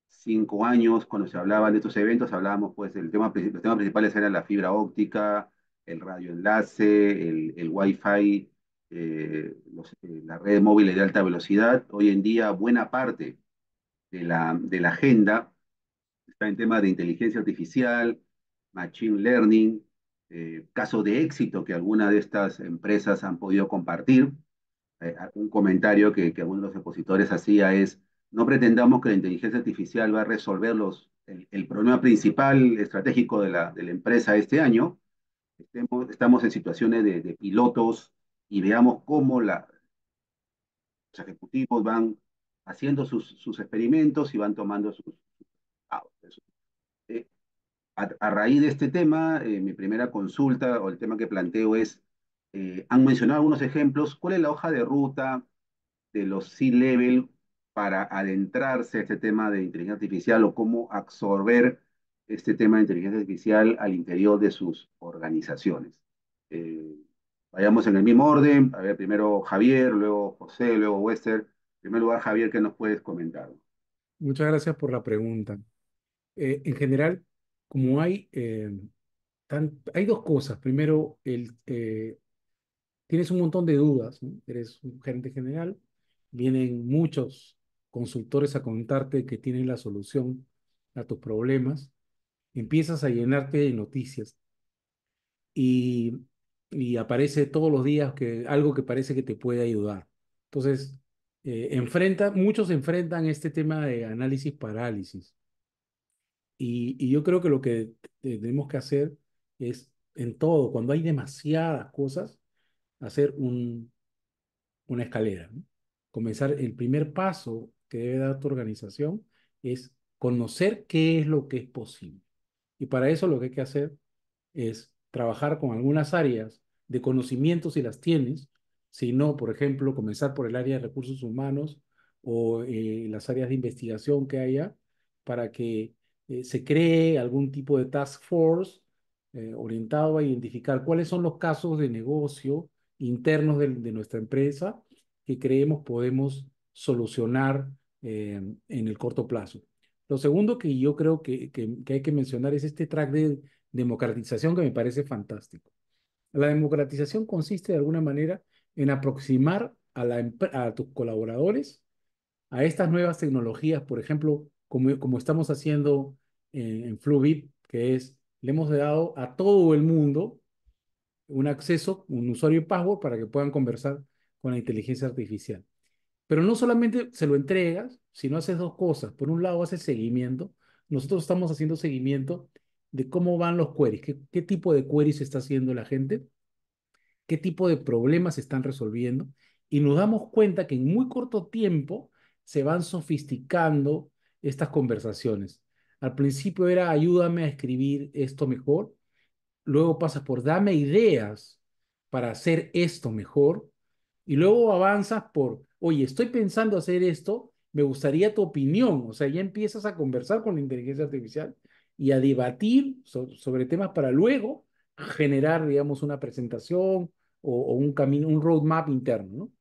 5 años, cuando se hablaban de estos eventos, hablábamos, pues, los temas principales eran la fibra óptica, el radioenlace, el Wi-Fi, la red móvil de alta velocidad. Hoy en día, buena parte de la agenda está en temas de inteligencia artificial, machine learning, casos de éxito que algunas de estas empresas han podido compartir. Un comentario que alguno de los expositores hacía es: no pretendamos que la inteligencia artificial va a resolver el problema principal estratégico de la empresa este año. Estamos en situaciones de pilotos y veamos cómo los ejecutivos van haciendo sus experimentos y van tomando sus resultados. Eh, a raíz de este tema, mi primera consulta o el tema que planteo es, han mencionado algunos ejemplos. ¿Cuál es la hoja de ruta de los C-Level para adentrarse a este tema de inteligencia artificial, o cómo absorber este tema de inteligencia artificial al interior de sus organizaciones? Eh, Vayamos en el mismo orden. A ver, primero Javier, luego José, luego Wester. En primer lugar, Javier, ¿qué nos puedes comentar? Muchas gracias por la pregunta. En general, como hay dos cosas. Primero, tienes un montón de dudas, ¿no? Eres un gerente general, vienen muchos consultores a contarte que tienen la solución a tus problemas, empiezas a llenarte de noticias y, y aparece todos los días algo que parece que te puede ayudar. Entonces, muchos enfrentan este tema de análisis parálisis. Y yo creo que lo que tenemos que hacer es, en todo, cuando hay demasiadas cosas, hacer una escalera, ¿no? Comenzar, el primer paso que debe dar tu organización es conocer qué es lo que es posible. Y para eso lo que hay que hacer es trabajar con algunas áreas de conocimiento si las tienes, si no, por ejemplo, comenzar por el área de recursos humanos o las áreas de investigación que haya para que se cree algún tipo de task force orientado a identificar cuáles son los casos de negocio internos de nuestra empresa que creemos podemos solucionar en el corto plazo. Lo segundo que yo creo que hay que mencionar es este track de democratización que me parece fantástico. La democratización consiste de alguna manera en aproximar a tus colaboradores a estas nuevas tecnologías, por ejemplo, como estamos haciendo en Fluvid, que es, le hemos dado a todo el mundo un acceso, un usuario y password para que puedan conversar con la inteligencia artificial. Pero no solamente se lo entregas, sino haces dos cosas. Por un lado, haces seguimiento. Nosotros estamos haciendo seguimiento de cómo van los queries, qué tipo de queries está haciendo la gente, qué tipo de problemas se están resolviendo. Y nos damos cuenta que en muy corto tiempo se van sofisticando estas conversaciones. Al principio era ayúdame a escribir esto mejor, luego pasa por dame ideas para hacer esto mejor, y luego avanzas por, oye, estoy pensando hacer esto, me gustaría tu opinión, o sea, ya empiezas a conversar con la inteligencia artificial y a debatir sobre temas para luego generar, digamos, una presentación o un camino, un roadmap interno, ¿no?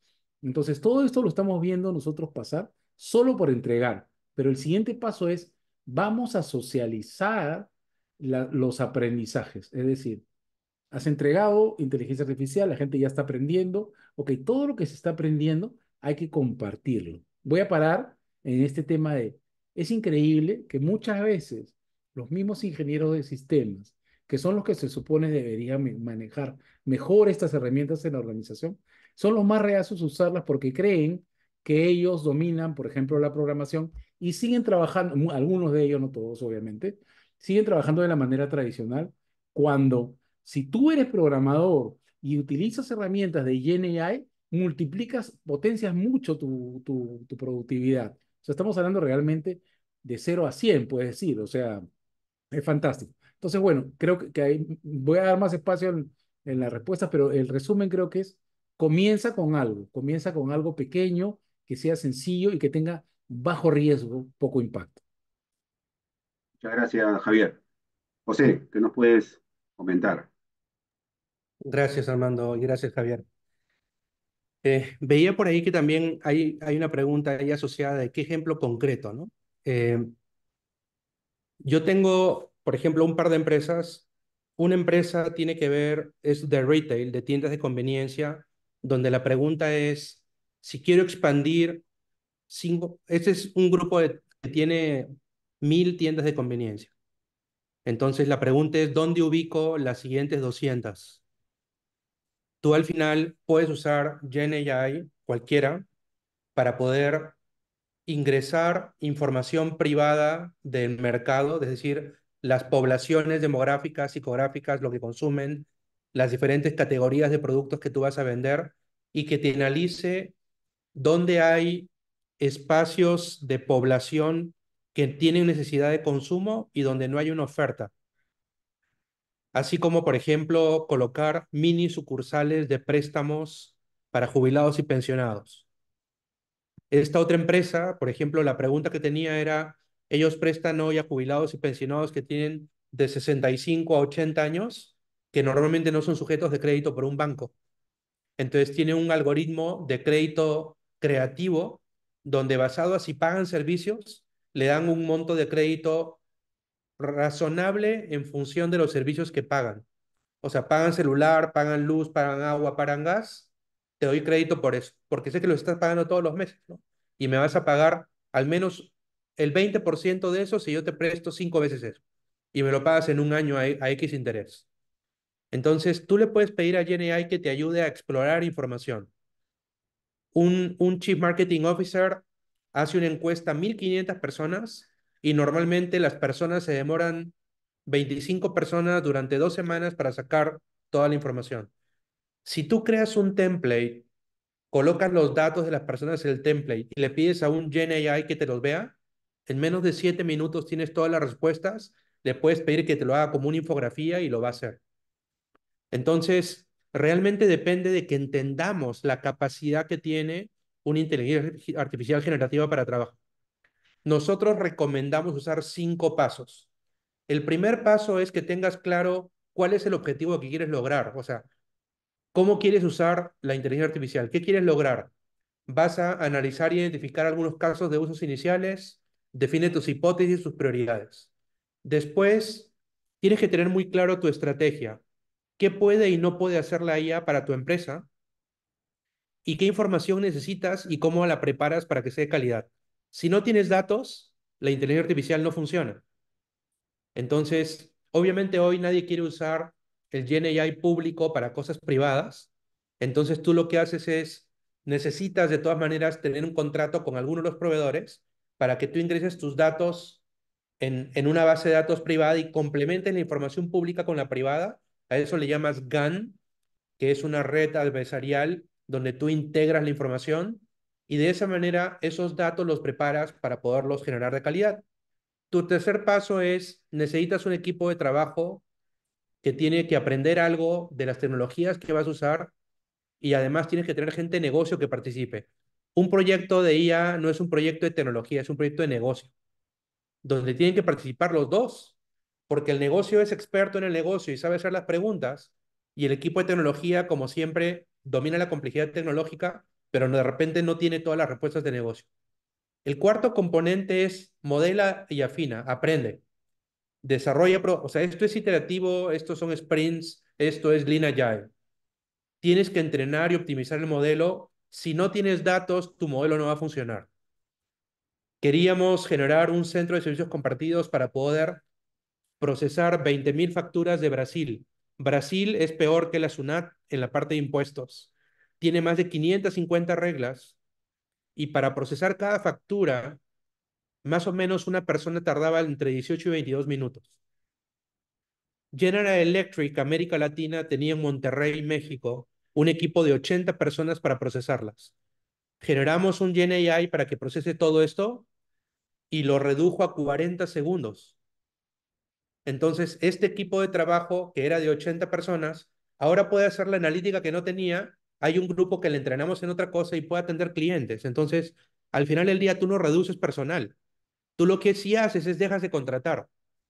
Entonces, todo esto lo estamos viendo nosotros pasar solo por entregar, pero el siguiente paso es, vamos a socializar los aprendizajes, es decir, has entregado inteligencia artificial, la gente ya está aprendiendo. Ok, todo lo que se está aprendiendo hay que compartirlo. Voy a parar en este tema de, es increíble que muchas veces los mismos ingenieros de sistemas, que son los que se supone deberían manejar mejor estas herramientas en la organización, son los más reacios a usarlas porque creen que ellos dominan, por ejemplo, la programación y siguen trabajando, algunos de ellos, no todos obviamente, siguen trabajando de la manera tradicional cuando si tú eres programador y utilizas herramientas de GenAI, multiplicas, potencias mucho tu productividad. O sea, estamos hablando realmente de 0 a 100, puedes decir. O sea, es fantástico. Entonces, bueno, creo que voy a dar más espacio en la respuesta, pero el resumen creo que es, comienza con algo pequeño, que sea sencillo y que tenga bajo riesgo, poco impacto. Muchas gracias, Javier. José, ¿qué nos puedes comentar? Gracias, Armando, y gracias, Javier. Veía por ahí que también hay una pregunta ahí asociada de qué ejemplo concreto, ¿no? Eh, yo tengo, por ejemplo, un par de empresas. Una empresa tiene que ver, es de retail, de tiendas de conveniencia, donde la pregunta es, si quiero expandir este es un grupo que tiene 1000 tiendas de conveniencia. Entonces la pregunta es, ¿dónde ubico las siguientes 200? Tú al final puedes usar GenAI, cualquiera, para poder ingresar información privada del mercado, es decir, las poblaciones demográficas, psicográficas, lo que consumen, las diferentes categorías de productos que tú vas a vender y que te analice dónde hay espacios de población que tienen necesidad de consumo y donde no hay una oferta. Así como, por ejemplo, colocar mini sucursales de préstamos para jubilados y pensionados. Esta otra empresa, por ejemplo, la pregunta que tenía era, ellos prestan hoy a jubilados y pensionados que tienen de 65 a 80 años, que normalmente no son sujetos de crédito por un banco. Entonces tiene un algoritmo de crédito creativo donde basado a si pagan servicios, le dan un monto de crédito razonable en función de los servicios que pagan. O sea, pagan celular, pagan luz, pagan agua, pagan gas, te doy crédito por eso, porque sé que lo estás pagando todos los meses, ¿no? Y me vas a pagar al menos el 20% de eso si yo te presto 5 veces eso. Y me lo pagas en un año a X interés. Entonces, tú le puedes pedir a GenAI que te ayude a explorar información. Un Chief Marketing Officer hace una encuesta a 1500 personas y normalmente las personas se demoran 25 personas durante 2 semanas para sacar toda la información. Si tú creas un template, colocas los datos de las personas en el template y le pides a un GenAI que te los vea, en menos de 7 minutos tienes todas las respuestas, le puedes pedir que te lo haga como una infografía y lo va a hacer. Entonces, realmente depende de que entendamos la capacidad que tiene una inteligencia artificial generativa para trabajar. Nosotros recomendamos usar 5 pasos. El primer paso es que tengas claro cuál es el objetivo que quieres lograr. O sea, ¿cómo quieres usar la inteligencia artificial? ¿Qué quieres lograr? Vas a analizar y identificar algunos casos de usos iniciales, define tus hipótesis y tus prioridades. Después, tienes que tener muy claro tu estrategia. ¿Qué puede y no puede hacer la IA para tu empresa? ¿Y qué información necesitas y cómo la preparas para que sea de calidad? Si no tienes datos, la inteligencia artificial no funciona. Entonces, obviamente hoy nadie quiere usar el GenAI público para cosas privadas. Entonces tú lo que haces es, necesitas de todas maneras tener un contrato con alguno de los proveedores para que tú ingreses tus datos en una base de datos privada y complementen la información pública con la privada. A eso le llamas GAN, que es una red adversarial donde tú integras la información y de esa manera esos datos los preparas para poderlos generar de calidad. Tu tercer paso es, necesitas un equipo de trabajo que tiene que aprender algo de las tecnologías que vas a usar y además tienes que tener gente de negocio que participe. Un proyecto de IA no es un proyecto de tecnología, es un proyecto de negocio, donde tienen que participar los dos, porque el negocio es experto en el negocio y sabe hacer las preguntas, y el equipo de tecnología, como siempre, domina la complejidad tecnológica, pero de repente no tiene todas las respuestas de negocio. El cuarto componente es modela y afina, aprende, desarrolla, o sea, esto es iterativo, estos son sprints, esto es Lean Agile. Tienes que entrenar y optimizar el modelo. Si no tienes datos, tu modelo no va a funcionar. Queríamos generar un centro de servicios compartidos para poder procesar 20.000 facturas de Brasil. Brasil es peor que la SUNAT en la parte de impuestos. Tiene más de 550 reglas y para procesar cada factura, más o menos una persona tardaba entre 18 y 22 minutos. General Electric América Latina tenía en Monterrey, México, un equipo de 80 personas para procesarlas. Generamos un GenAI para que procese todo esto y lo redujo a 40 segundos. Entonces, este equipo de trabajo, que era de 80 personas, ahora puede hacer la analítica que no tenía. Hay un grupo que le entrenamos en otra cosa y puede atender clientes. Entonces, al final del día, tú no reduces personal. Tú lo que sí haces es dejas de contratar,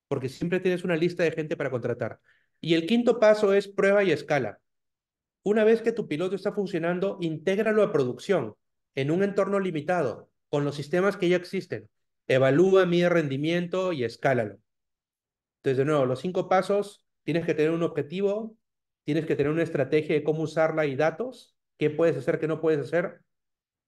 porque siempre tienes una lista de gente para contratar. Y el quinto paso es prueba y escala. Una vez que tu piloto está funcionando, intégralo a producción en un entorno limitado, con los sistemas que ya existen. Evalúa, mide rendimiento y escálalo. Entonces, de nuevo, los 5 pasos, tienes que tener un objetivo, tienes que tener una estrategia de cómo usarla y datos, qué puedes hacer, qué no puedes hacer,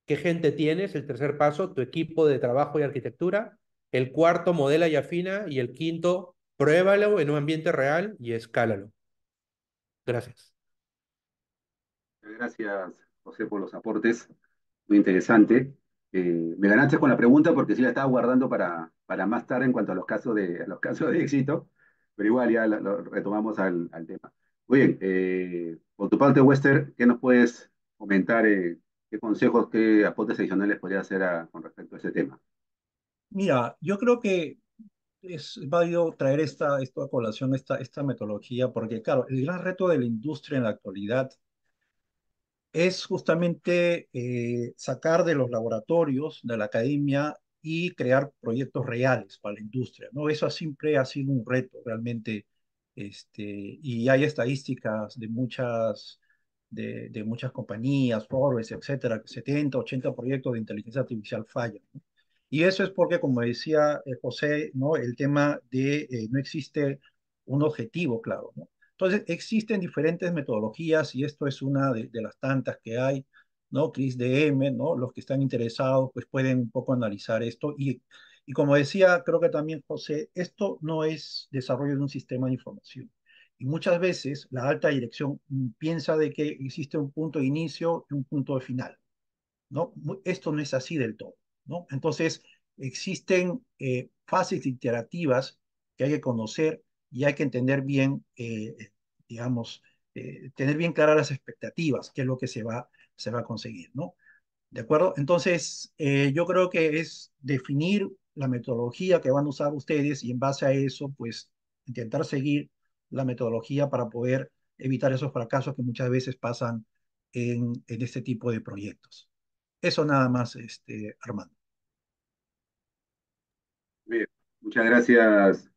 qué gente tienes, el tercer paso, tu equipo de trabajo y arquitectura, el cuarto, modela y afina, y el quinto, pruébalo en un ambiente real y escálalo. Gracias. Gracias, José, por los aportes. Muy interesante. Me ganaste con la pregunta porque sí la estaba guardando para más tarde en cuanto a los casos de éxito, pero igual ya lo retomamos al tema. Muy bien, por tu parte, Wester, ¿qué nos puedes comentar? ¿Qué consejos, qué aportes adicionales podría hacer con respecto a ese tema? Mira, yo creo que es válido traer esto a colación, esta metodología, porque claro, el gran reto de la industria en la actualidad es justamente sacar de los laboratorios, de la academia y crear proyectos reales para la industria, ¿no? Eso siempre ha sido un reto realmente, y hay estadísticas de muchas compañías, Forbes, etcétera, que 70, 80 proyectos de inteligencia artificial fallan, ¿no? Y eso es porque, como decía José, ¿no? El tema de no existe un objetivo claro, ¿no? Entonces, existen diferentes metodologías y esto es una de las tantas que hay, ¿no? CRISDM, ¿no? Los que están interesados, pues pueden un poco analizar esto. Y como decía, creo que también José, esto no es desarrollo de un sistema de información. Y muchas veces la alta dirección piensa de que existe un punto de inicio y un punto de final, ¿no? Esto no es así del todo, ¿no? Entonces, existen fases iterativas que hay que conocer y hay que entender bien, digamos, tener bien claras las expectativas, qué es lo que se va a conseguir, ¿no? ¿De acuerdo? Entonces, yo creo que es definir la metodología que van a usar ustedes y en base a eso, pues, intentar seguir la metodología para poder evitar esos fracasos que muchas veces pasan en este tipo de proyectos. Eso nada más, Armando. Bien, muchas gracias,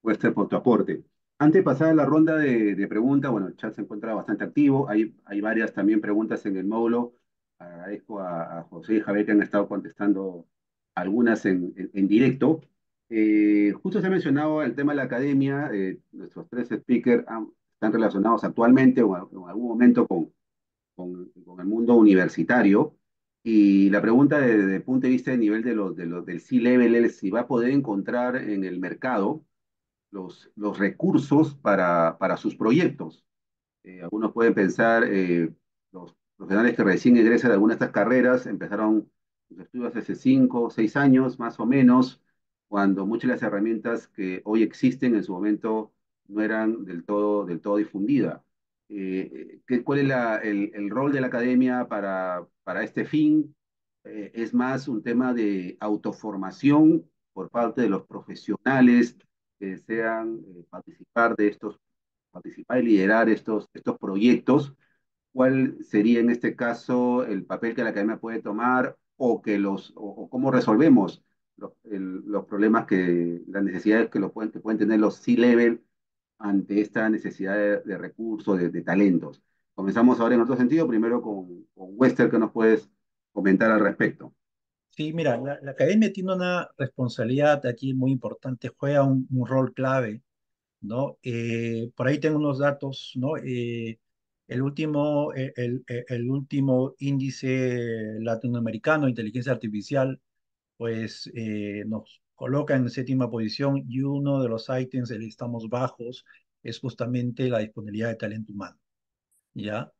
Wester, por tu aporte. Antes de pasar a la ronda de preguntas, bueno, el chat se encuentra bastante activo. Hay varias también preguntas en el módulo. Agradezco a José y Javier que han estado contestando algunas en directo. Justo se ha mencionado el tema de la academia. Nuestros tres speakers están relacionados actualmente o en algún momento con el mundo universitario. Y la pregunta desde el punto de vista de nivel del C-Level es si va a poder encontrar en el mercado los recursos para sus proyectos. Algunos pueden pensar, los profesionales que recién egresan de alguna de estas carreras empezaron sus estudios hace 5 o 6 años, más o menos, cuando muchas de las herramientas que hoy existen en su momento no eran del todo difundidas. ¿Cuál es el rol de la academia para este fin? ¿Es más un tema de autoformación por parte de los profesionales que desean participar y liderar estos proyectos? ¿Cuál sería en este caso el papel que la academia puede tomar o cómo resolvemos los problemas las necesidades que pueden tener los C-level ante esta necesidad de recursos, de talentos? Comenzamos ahora en otro sentido, primero con Wester, que nos puedes comentar al respecto. Sí, mira, la academia tiene una responsabilidad aquí muy importante, juega un rol clave, ¿no? Por ahí tengo unos datos, ¿no? El último índice latinoamericano de inteligencia artificial, pues nos coloca en séptima posición y uno de los ítems en el que estamos bajos es justamente la disponibilidad de talento humano, ¿ya?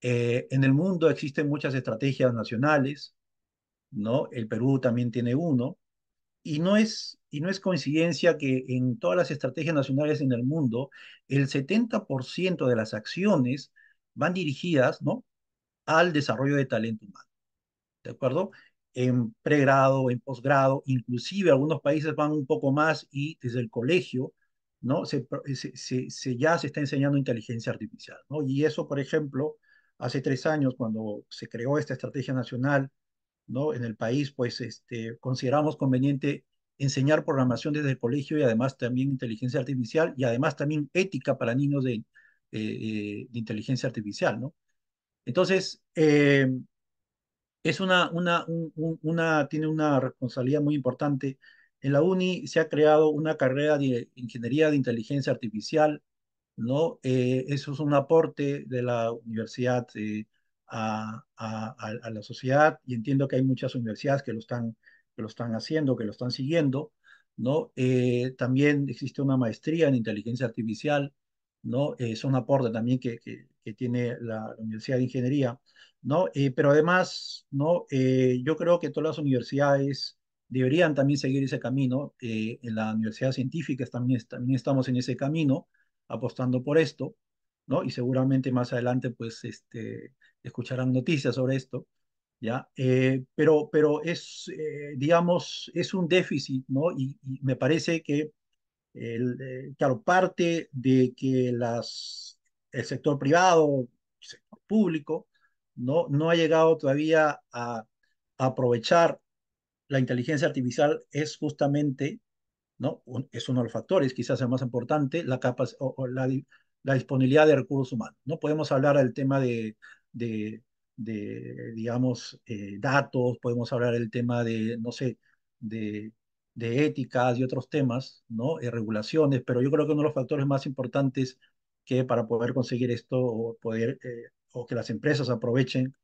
En el mundo existen muchas estrategias nacionales, ¿no? El Perú también tiene uno, y no es coincidencia que en todas las estrategias nacionales en el mundo, el 70% de las acciones van dirigidas, ¿no?, al desarrollo de talento humano, ¿de acuerdo? En pregrado, en posgrado, inclusive algunos países van un poco más y desde el colegio, ¿no? Ya se está enseñando inteligencia artificial, ¿no? Y eso, por ejemplo, hace 3 años, cuando se creó esta estrategia nacional, ¿no?, en el país, pues consideramos conveniente enseñar programación desde el colegio y además también inteligencia artificial y además también ética para niños de inteligencia artificial, ¿no? Entonces, tiene una responsabilidad muy importante. En la UNI se ha creado una carrera de ingeniería de inteligencia artificial, ¿no? Eso es un aporte de la universidad a la sociedad, y entiendo que hay muchas universidades que lo están haciendo, que lo están siguiendo, ¿no? También existe una maestría en inteligencia artificial, ¿no? Es un aporte también que tiene la Universidad de Ingeniería, ¿no? Pero además, ¿no? Yo creo que todas las universidades deberían también seguir ese camino. En la Universidad Científica también estamos en ese camino, apostando por esto, ¿no? Y seguramente más adelante, pues, escucharán noticias sobre esto, ¿ya? Pero es, digamos, es un déficit, ¿no? Y me parece que, claro, parte de que el sector privado, el sector público, no ha llegado todavía a aprovechar la inteligencia artificial es justamente, ¿no? Es uno de los factores, quizás el más importante, la disponibilidad de recursos humanos, ¿no? Podemos hablar del tema de, digamos, datos, podemos hablar del tema de, no sé, de, de éticas y otros temas, ¿no? Regulaciones, pero yo creo que uno de los factores más importantes que para poder conseguir esto o que las empresas aprovechen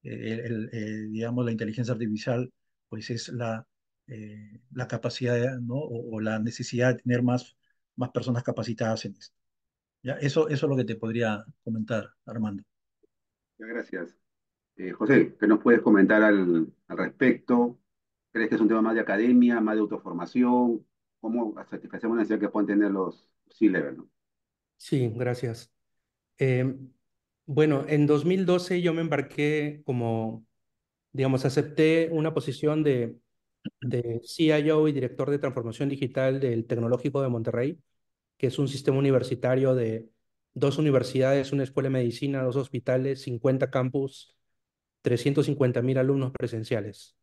digamos, la inteligencia artificial, pues es la capacidad, ¿no? O la necesidad de tener más personas capacitadas en esto. ¿Ya? Eso es lo que te podría comentar, Armando. Muchas gracias. José, ¿qué nos puedes comentar al respecto? ¿Crees que es un tema más de academia, más de autoformación? ¿Cómo satisfacemos la necesidad que pueden tener los C-level, ¿no? Sí, gracias. Eh, bueno, en 2012 yo me embarqué como, digamos, acepté una posición de CIO y director de transformación digital del Tecnológico de Monterrey, que es un sistema universitario de 2 universidades, una escuela de medicina, 2 hospitales, 50 campus, 350.000 alumnos presenciales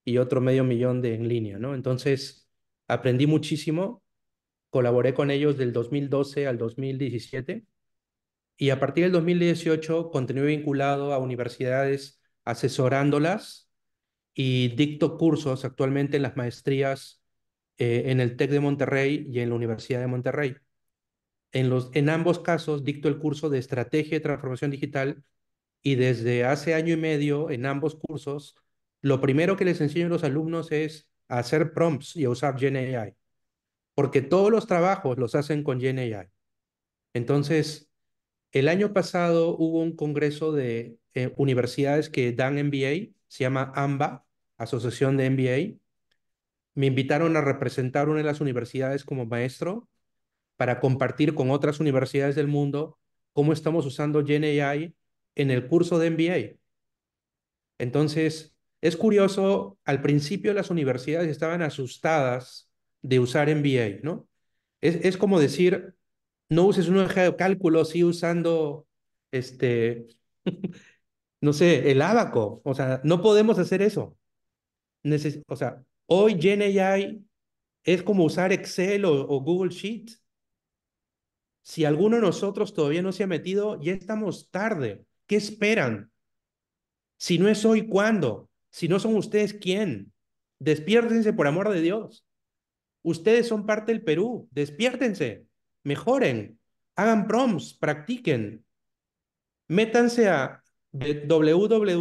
y otro medio millón de en línea, ¿no? Entonces, aprendí muchísimo, colaboré con ellos del 2012 al 2017 y a partir del 2018 continué vinculado a universidades asesorándolas y dicto cursos actualmente en las maestrías en el TEC de Monterrey y en la Universidad de Monterrey. En ambos casos dicto el curso de Estrategia de Transformación Digital y desde hace año y medio en ambos cursos, lo primero que les enseño a los alumnos es a hacer prompts y a usar GenAI, porque todos los trabajos los hacen con GenAI. Entonces, el año pasado hubo un congreso de universidades que dan MBA, se llama AMBA, Asociación de MBA. Me invitaron a representar una de las universidades como maestro para compartir con otras universidades del mundo cómo estamos usando GenAI en el curso de MBA. Entonces, es curioso, al principio las universidades estaban asustadas de usar MBA, ¿no? Es como decir, no uses una hoja de cálculo, sí usando, este, no sé, el ábaco. O sea, no podemos hacer eso. O sea, hoy GenAI es como usar Excel o Google Sheet. Si alguno de nosotros todavía no se ha metido, ya estamos tarde. ¿Qué esperan? Si no es hoy, ¿cuándo? Si no son ustedes, ¿quién? Despiértense por amor de Dios. Ustedes son parte del Perú. Despiértense. Mejoren. Hagan prompts. Practiquen. Métanse a www.poe.com.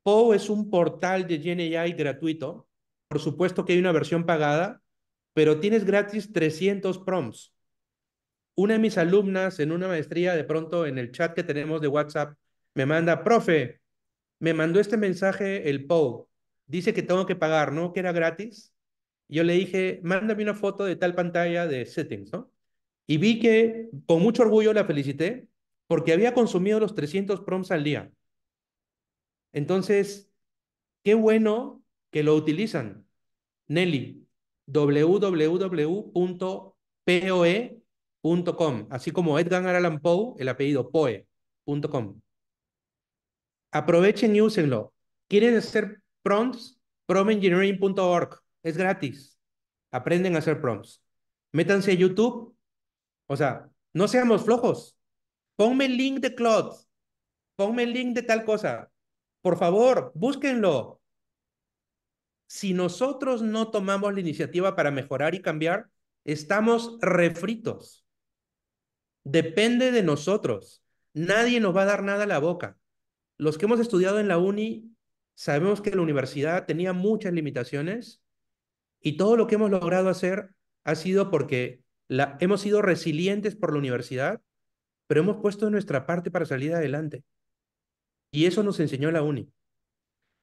Poe es un portal de GenAI gratuito. Por supuesto que hay una versión pagada, pero tienes gratis 300 prompts. Una de mis alumnas en una maestría, de pronto en el chat que tenemos de WhatsApp, me manda, profe, me mandó este mensaje el Poe. Dice que tengo que pagar, ¿no? Que era gratis. Yo le dije, mándame una foto de tal pantalla de settings, ¿no? Y vi que con mucho orgullo la felicité porque había consumido los 300 prompts al día. Entonces, qué bueno que lo utilizan. Nelly, www.poe.com, así como Edgar Allan Poe, el apellido Poe.com. Aprovechen y úsenlo. ¿Quieren hacer prompts? Promengineering.org. Es gratis. Aprenden a hacer prompts. Métanse a YouTube. O sea, no seamos flojos. Ponme el link de Claude. Ponme el link de tal cosa. Por favor, búsquenlo. Si nosotros no tomamos la iniciativa para mejorar y cambiar, estamos refritos. Depende de nosotros. Nadie nos va a dar nada a la boca. Los que hemos estudiado en la uni sabemos que la universidad tenía muchas limitaciones y todo lo que hemos logrado hacer ha sido porque hemos sido resilientes por la universidad, pero hemos puesto nuestra parte para salir adelante. Y eso nos enseñó la uni.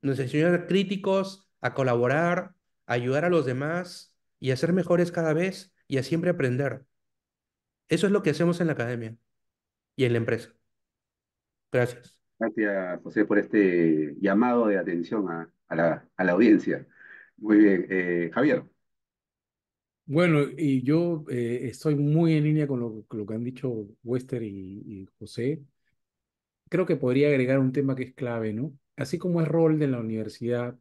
Nos enseñó a ser críticos, a colaborar, a ayudar a los demás y a ser mejores cada vez y a siempre aprender. Eso es lo que hacemos en la academia y en la empresa. Gracias. Gracias, José, por este llamado de atención a la audiencia. Muy bien. Javier. Bueno, y yo estoy muy en línea con lo que han dicho Wester y José. Creo que podría agregar un tema que es clave, ¿no? Así como es rol de la universidad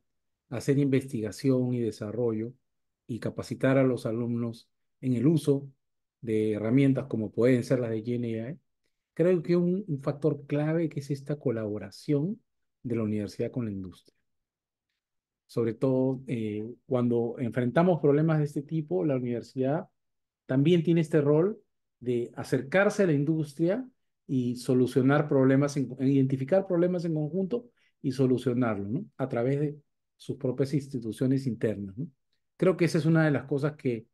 hacer investigación y desarrollo y capacitar a los alumnos en el uso de herramientas como pueden ser las de GenAI, creo que un factor clave que es esta colaboración de la universidad con la industria. Sobre todo cuando enfrentamos problemas de este tipo, la universidad también tiene este rol de acercarse a la industria y solucionar problemas, identificar problemas en conjunto y solucionarlos, ¿no? A través de sus propias instituciones internas, ¿no? Creo que esa es una de las cosas que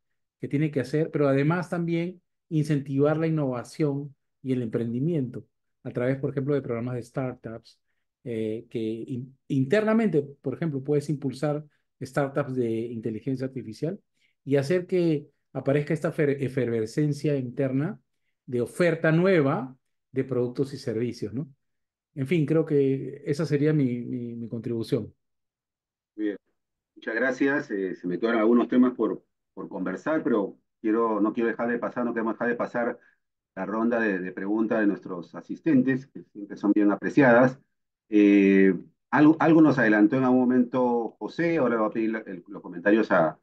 tiene que hacer, pero además también incentivar la innovación y el emprendimiento a través, por ejemplo, de programas de startups, que internamente, por ejemplo, puedes impulsar startups de inteligencia artificial y hacer que aparezca esta efervescencia interna de oferta nueva de productos y servicios, ¿no? En fin, creo que esa sería mi contribución. Muy bien. Muchas gracias. Se me quedaron algunos temas por conversar, pero no quiero dejar de pasar, no queremos dejar de pasar la ronda de preguntas de nuestros asistentes, que siempre son bien apreciadas. Eh, algo nos adelantó en algún momento José, ahora le voy a pedir los comentarios a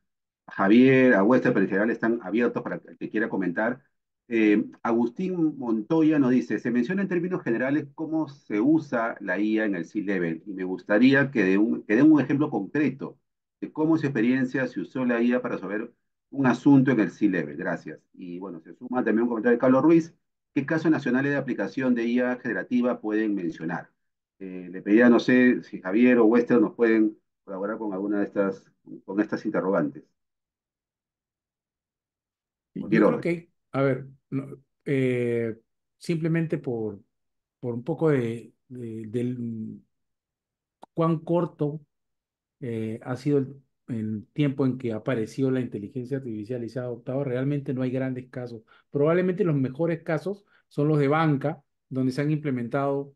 Javier, a Wester, pero en general están abiertos para el que quiera comentar. Agustín Montoya nos dice, se menciona en términos generales cómo se usa la IA en el C-Level y me gustaría que den un ejemplo concreto de cómo en su experiencia se usó la IA para resolver un asunto en el C-Level. Gracias. Y bueno, se suma también un comentario de Carlos Ruiz. ¿Qué casos nacionales de aplicación de IA generativa pueden mencionar? Le pedía, no sé si Javier o Wester nos pueden colaborar con alguna con estas interrogantes. Yo Cualquier creo orden. que, a ver, simplemente por un poco del cuán corto ha sido el tiempo en que ha aparecido la inteligencia artificial y se ha adoptado, realmente no hay grandes casos. Probablemente los mejores casos son los de banca, donde se han implementado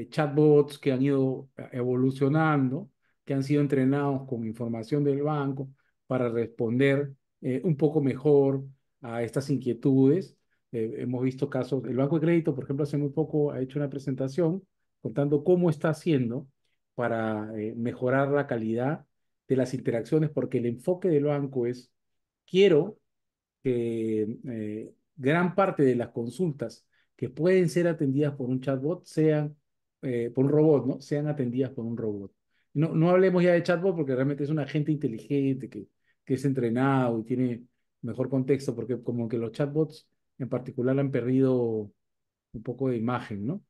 chatbots que han ido evolucionando, que han sido entrenados con información del banco para responder un poco mejor a estas inquietudes. Hemos visto casos, el Banco de Crédito, por ejemplo, hace muy poco ha hecho una presentación contando cómo está haciendo para mejorar la calidad de las interacciones, porque el enfoque del banco es, quiero que gran parte de las consultas que pueden ser atendidas por un chatbot sean, por un robot, ¿no? Sean atendidas por un robot. No, no hablemos ya de chatbot porque realmente es un agente inteligente que es entrenado y tiene mejor contexto, porque como que los chatbots en particular han perdido un poco de imagen, ¿no?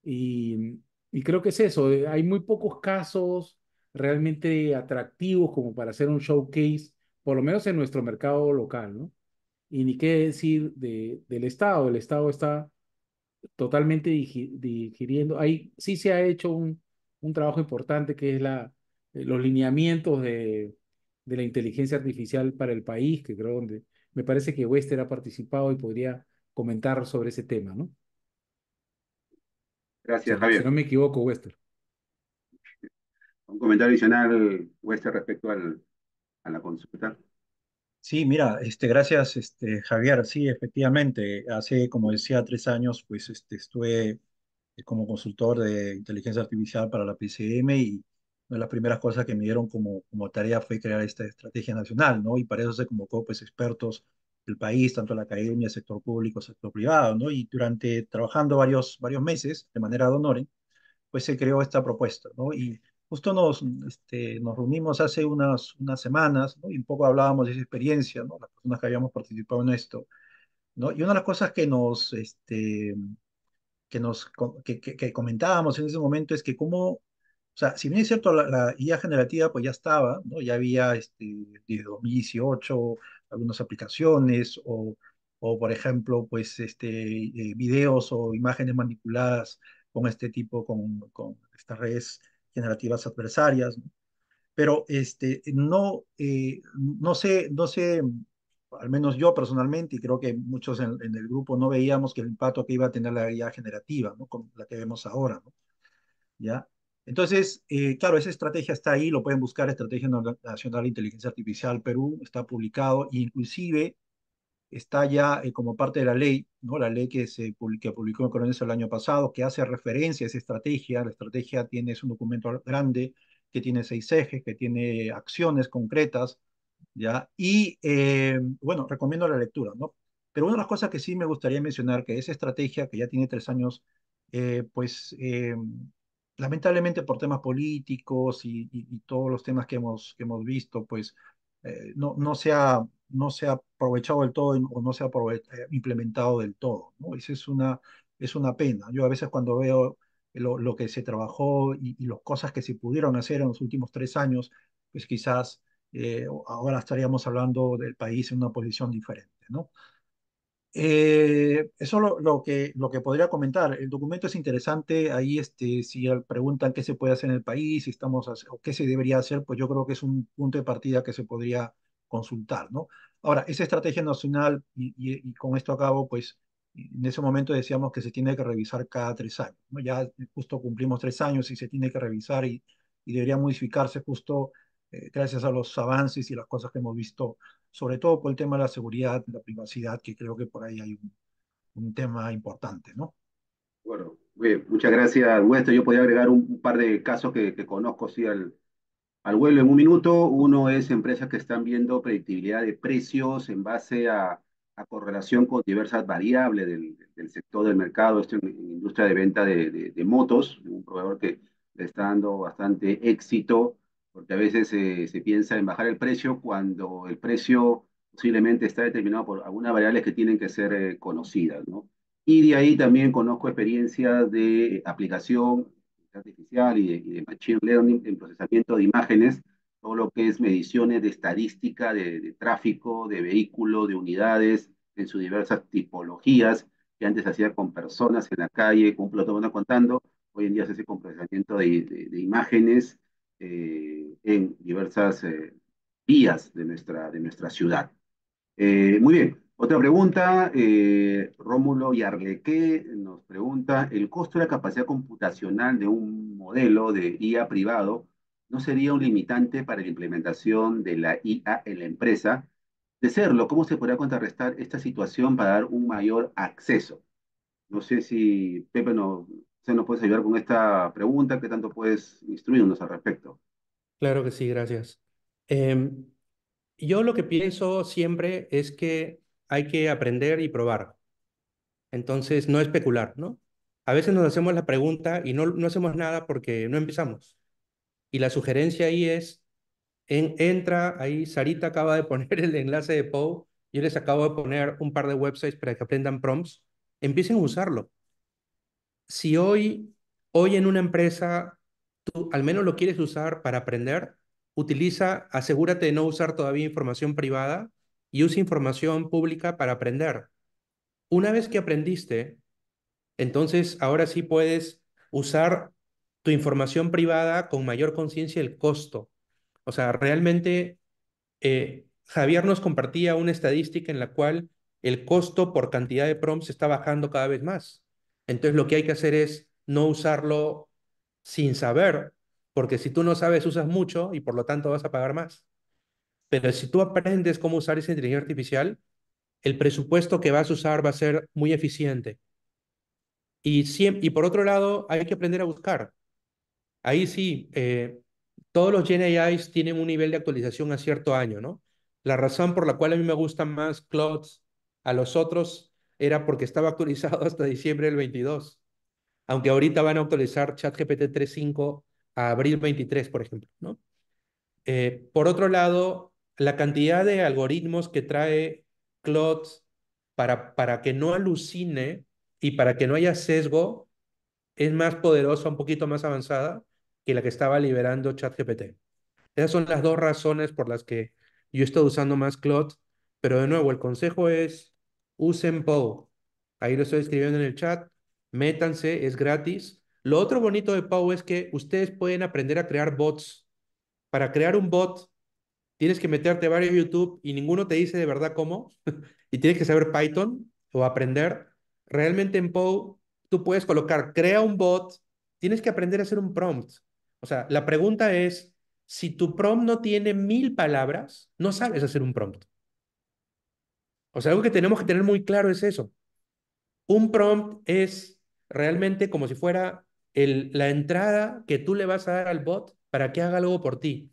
Y, y creo que es eso, hay muy pocos casos realmente atractivos como para hacer un showcase, por lo menos en nuestro mercado local, ¿no? Y ni qué decir del Estado. El Estado está totalmente digiriendo. Ahí sí se ha hecho un trabajo importante que es los lineamientos de la inteligencia artificial para el país, que creo donde me parece que Wester ha participado y podría comentar sobre ese tema, ¿no? Gracias, Si Javier. no me equivoco, Wester. Un comentario adicional, Wester, respecto a la consulta. Sí, mira, gracias, Javier. Sí, efectivamente, hace, como decía, 3 años, pues, estuve como consultor de inteligencia artificial para la PCM y una de las primeras cosas que me dieron como tarea fue crear esta estrategia nacional, ¿no? Y para eso se convocó, pues, expertos del país, tanto la academia, sector público, sector privado, ¿no? Y durante, trabajando varios meses de manera de honor, pues se creó esta propuesta, ¿no? Y justo nos reunimos hace unas semanas, ¿no? Y un poco hablábamos de esa experiencia, ¿no? Las personas que habíamos participado en esto, ¿no? Y una de las cosas que comentábamos en ese momento es que cómo, o sea, si bien es cierto, la IA generativa pues ya estaba, ¿no? Ya había de 2018 algunas aplicaciones o por ejemplo, pues videos o imágenes manipuladas con este tipo, con estas redes generativas adversarias, ¿no? Pero no sé, al menos yo personalmente, y creo que muchos en el grupo no veíamos que el impacto que iba a tener la IA generativa, ¿no? Con la que vemos ahora, ¿no? ¿Ya? Entonces, claro, esa estrategia está ahí, lo pueden buscar, Estrategia Nacional de Inteligencia Artificial Perú, está publicado, e inclusive está ya como parte de la ley, ¿no? La ley que publicó el Congreso el año pasado, que hace referencia a esa estrategia. La estrategia es un documento grande que tiene 6 ejes, que tiene acciones concretas, ¿ya? Y bueno, recomiendo la lectura, ¿no? Pero una de las cosas que sí me gustaría mencionar, que esa estrategia, que ya tiene 3 años, pues lamentablemente por temas políticos y todos los temas que hemos visto, pues no se ha aprovechado del todo o no se ha implementado del todo, ¿no? Esa es una pena. Yo a veces cuando veo lo que se trabajó y las cosas que se pudieron hacer en los últimos 3 años, pues quizás ahora estaríamos hablando del país en una posición diferente, ¿no? Eso es lo que podría comentar. El documento es interesante. Ahí, si preguntan qué se puede hacer en el país, si o qué se debería hacer, pues yo creo que es un punto de partida que se podría consultar, ¿no? Ahora, esa estrategia nacional, y con esto acabo, pues en ese momento decíamos que se tiene que revisar cada 3 años, ¿no? Ya justo cumplimos 3 años y se tiene que revisar y debería modificarse justo gracias a los avances y las cosas que hemos visto sobre todo por el tema de la seguridad, la privacidad, que creo que por ahí hay un tema importante, ¿no? Bueno, bien, muchas gracias, Wester. Yo podría agregar un par de casos que conozco, sí, al vuelo en un minuto. Uno es empresas que están viendo predictibilidad de precios en base a correlación con diversas variables del sector del mercado. Esto en industria de venta de motos, un proveedor que le está dando bastante éxito, porque a veces se piensa en bajar el precio cuando el precio posiblemente está determinado por algunas variables que tienen que ser conocidas, ¿no? Y de ahí también conozco experiencias de aplicación artificial y de machine learning en procesamiento de imágenes, todo lo que es mediciones de estadística de tráfico, de vehículos, de unidades, en sus diversas tipologías, que antes se hacía con personas en la calle, con un pelotón contando, hoy en día se hace con procesamiento de imágenes en diversas vías de nuestra ciudad. Muy bien. Otra pregunta, Rómulo Yarlequé nos pregunta, ¿el costo de la capacidad computacional de un modelo de IA privado no sería un limitante para la implementación de la IA en la empresa. De serlo, ¿cómo se podrá contrarrestar esta situación para dar un mayor acceso? No sé si Pepe se nos puedes ayudar con esta pregunta, ¿qué tanto puedes instruirnos al respecto? Claro que sí, gracias. Em, yo lo que pienso siempre es que hay que aprender y probar. Entonces, no especular, ¿no? A veces nos hacemos la pregunta y no hacemos nada porque no empezamos. Y la sugerencia ahí es, entra, ahí Sarita acaba de poner el enlace de Poe, yo les acabo de poner un par de websites para que aprendan prompts, empiecen a usarlo. Si hoy en una empresa tú al menos lo quieres usar para aprender, asegúrate de no usar todavía información privada y usa información pública para aprender. Una vez que aprendiste, entonces ahora sí puedes usar tu información privada con mayor conciencia del costo. O sea, realmente Javier nos compartía una estadística en la cual el costo por cantidad de prompts está bajando cada vez más. Entonces lo que hay que hacer es no usarlo sin saber, porque si tú no sabes, usas mucho y por lo tanto vas a pagar más. Pero si tú aprendes cómo usar esa inteligencia artificial, el presupuesto que vas a usar va a ser muy eficiente. Y por otro lado, hay que aprender a buscar. Ahí sí, todos los Gen AIs tienen un nivel de actualización a cierto año, ¿no? La razón por la cual a mí me gustan más Claude a los otros era porque estaba actualizado hasta diciembre del 22, aunque ahorita van a actualizar ChatGPT 3.5 a abril 23, por ejemplo, ¿no? Por otro lado, la cantidad de algoritmos que trae Claude para que no alucine y para que no haya sesgo es más poderosa, un poquito más avanzada que la que estaba liberando ChatGPT. Esas son las dos razones por las que yo estoy usando más Claude, pero de nuevo, el consejo es usen Poe. Ahí lo estoy escribiendo en el chat, métanse, es gratis. Lo otro bonito de Poe es que ustedes pueden aprender a crear bots. Para crear un bot, tienes que meterte a varios YouTube y ninguno te dice de verdad cómo, y tienes que saber Python o aprender. Realmente en Poe tú puedes colocar, crea un bot, tienes que aprender a hacer un prompt. O sea, la pregunta es, si tu prompt no tiene 1.000 palabras, no sabes hacer un prompt. O sea, algo que tenemos que tener muy claro es eso. Un prompt es realmente como si fuera la entrada que tú le vas a dar al bot para que haga algo por ti.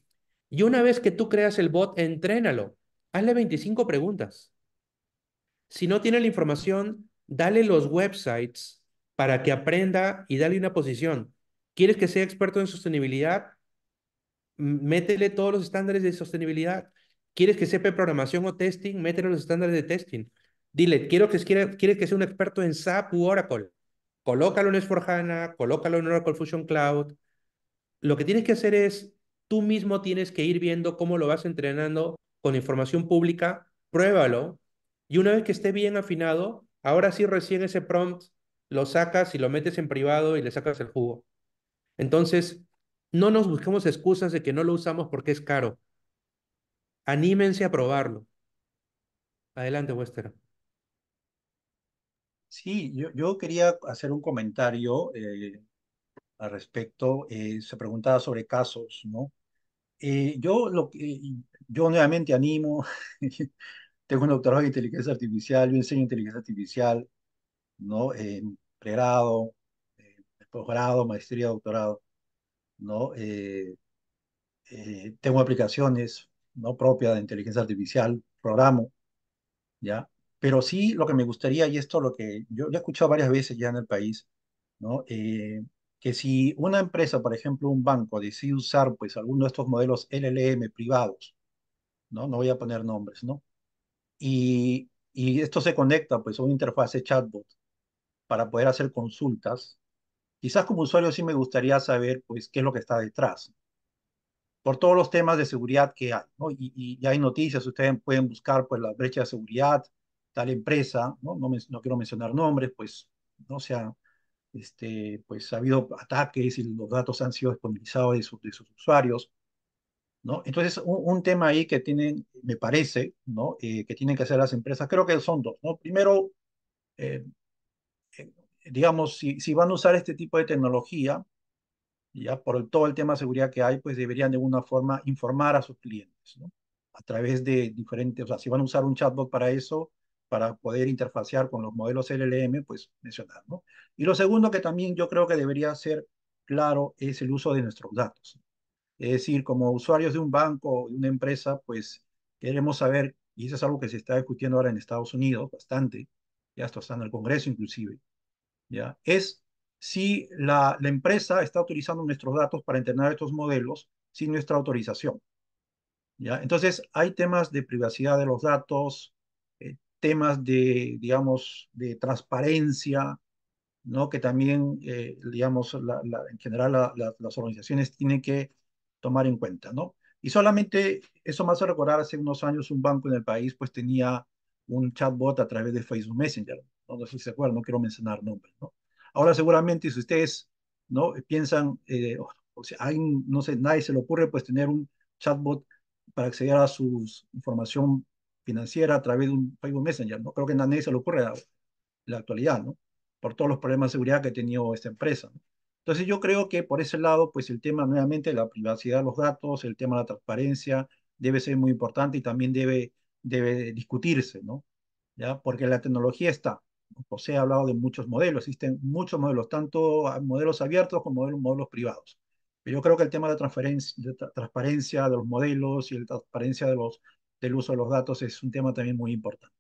Y una vez que tú creas el bot, entrénalo. Hazle 25 preguntas. Si no tiene la información, dale los websites para que aprenda y dale una posición. ¿Quieres que sea experto en sostenibilidad? Métele todos los estándares de sostenibilidad. ¿Quieres que sepa programación o testing? Métele los estándares de testing. Dile, quieres que sea un experto en SAP u Oracle. Colócalo en S/4HANA, colócalo en Oracle Fusion Cloud. Lo que tienes que hacer es, tú mismo tienes que ir viendo cómo lo vas entrenando con información pública, pruébalo, y una vez que esté bien afinado, ahora sí recién ese prompt lo sacas y lo metes en privado y le sacas el jugo. Entonces, no nos busquemos excusas de que no lo usamos porque es caro. Anímense a probarlo. Adelante, Wester. Sí, yo quería hacer un comentario al respecto. Se preguntaba sobre casos, ¿no? Yo nuevamente animo, tengo un doctorado en inteligencia artificial, yo enseño inteligencia artificial, ¿no? En pregrado, posgrado, maestría, doctorado, ¿no? Tengo aplicaciones, ¿no? Propias de inteligencia artificial, programo, ¿ya? Pero sí lo que me gustaría, y esto lo que yo ya he escuchado varias veces ya en el país, ¿no? Que si una empresa, por ejemplo, un banco, decide usar pues alguno de estos modelos LLM privados, ¿no? No voy a poner nombres, ¿no? Y esto se conecta pues a una interfase chatbot para poder hacer consultas. Quizás como usuario sí me gustaría saber pues qué es lo que está detrás, por todos los temas de seguridad que hay, ¿no? Y hay noticias, ustedes pueden buscar pues la brecha de seguridad, tal empresa, ¿no? No quiero mencionar nombres, pues, no sea, pues ha habido ataques y los datos han sido disponibilizados de sus usuarios, ¿no? Entonces, un tema ahí que tienen, me parece, ¿no? Que tienen que hacer las empresas, creo que son dos, ¿no? Primero, eh, eh, digamos, si van a usar este tipo de tecnología, ya por todo el tema de seguridad que hay, pues deberían de alguna forma informar a sus clientes, ¿no? A través de diferentes, o sea, si van a usar un chatbot para eso, para poder interfacear con los modelos LLM, pues mencionar, ¿no? Y lo segundo que también yo creo que debería ser claro es el uso de nuestros datos. Es decir, como usuarios de un banco o de una empresa, pues queremos saber, y eso es algo que se está discutiendo ahora en Estados Unidos bastante, ya esto está en el Congreso inclusive, ¿ya? Es si la empresa está utilizando nuestros datos para entrenar estos modelos sin nuestra autorización, ¿ya? Entonces, hay temas de privacidad de los datos, temas de, digamos, de transparencia, ¿no? Que también, digamos, en general las organizaciones tienen que tomar en cuenta, ¿no? Y solamente, eso me hace recordar, hace unos años un banco en el país pues tenía un chatbot a través de Facebook Messenger, no, no sé si se acuerdan, no quiero mencionar nombres, ¿no? Ahora seguramente si ustedes, ¿no? Piensan, o sea, hay, no sé, nadie se le ocurre pues tener un chatbot para acceder a su información financiera a través de un Facebook Messenger, ¿no? Creo que a nadie se le ocurre la actualidad, ¿no? Por todos los problemas de seguridad que ha tenido esta empresa, ¿no? Entonces yo creo que por ese lado, pues el tema nuevamente de la privacidad de los datos, el tema de la transparencia, debe ser muy importante y también debe discutirse, ¿no? ¿Ya? Porque la tecnología está. José ha hablado de muchos modelos, existen muchos modelos, tanto modelos abiertos como modelos privados. Pero yo creo que el tema de la transparencia de los modelos y la transparencia del uso de los datos es un tema también muy importante.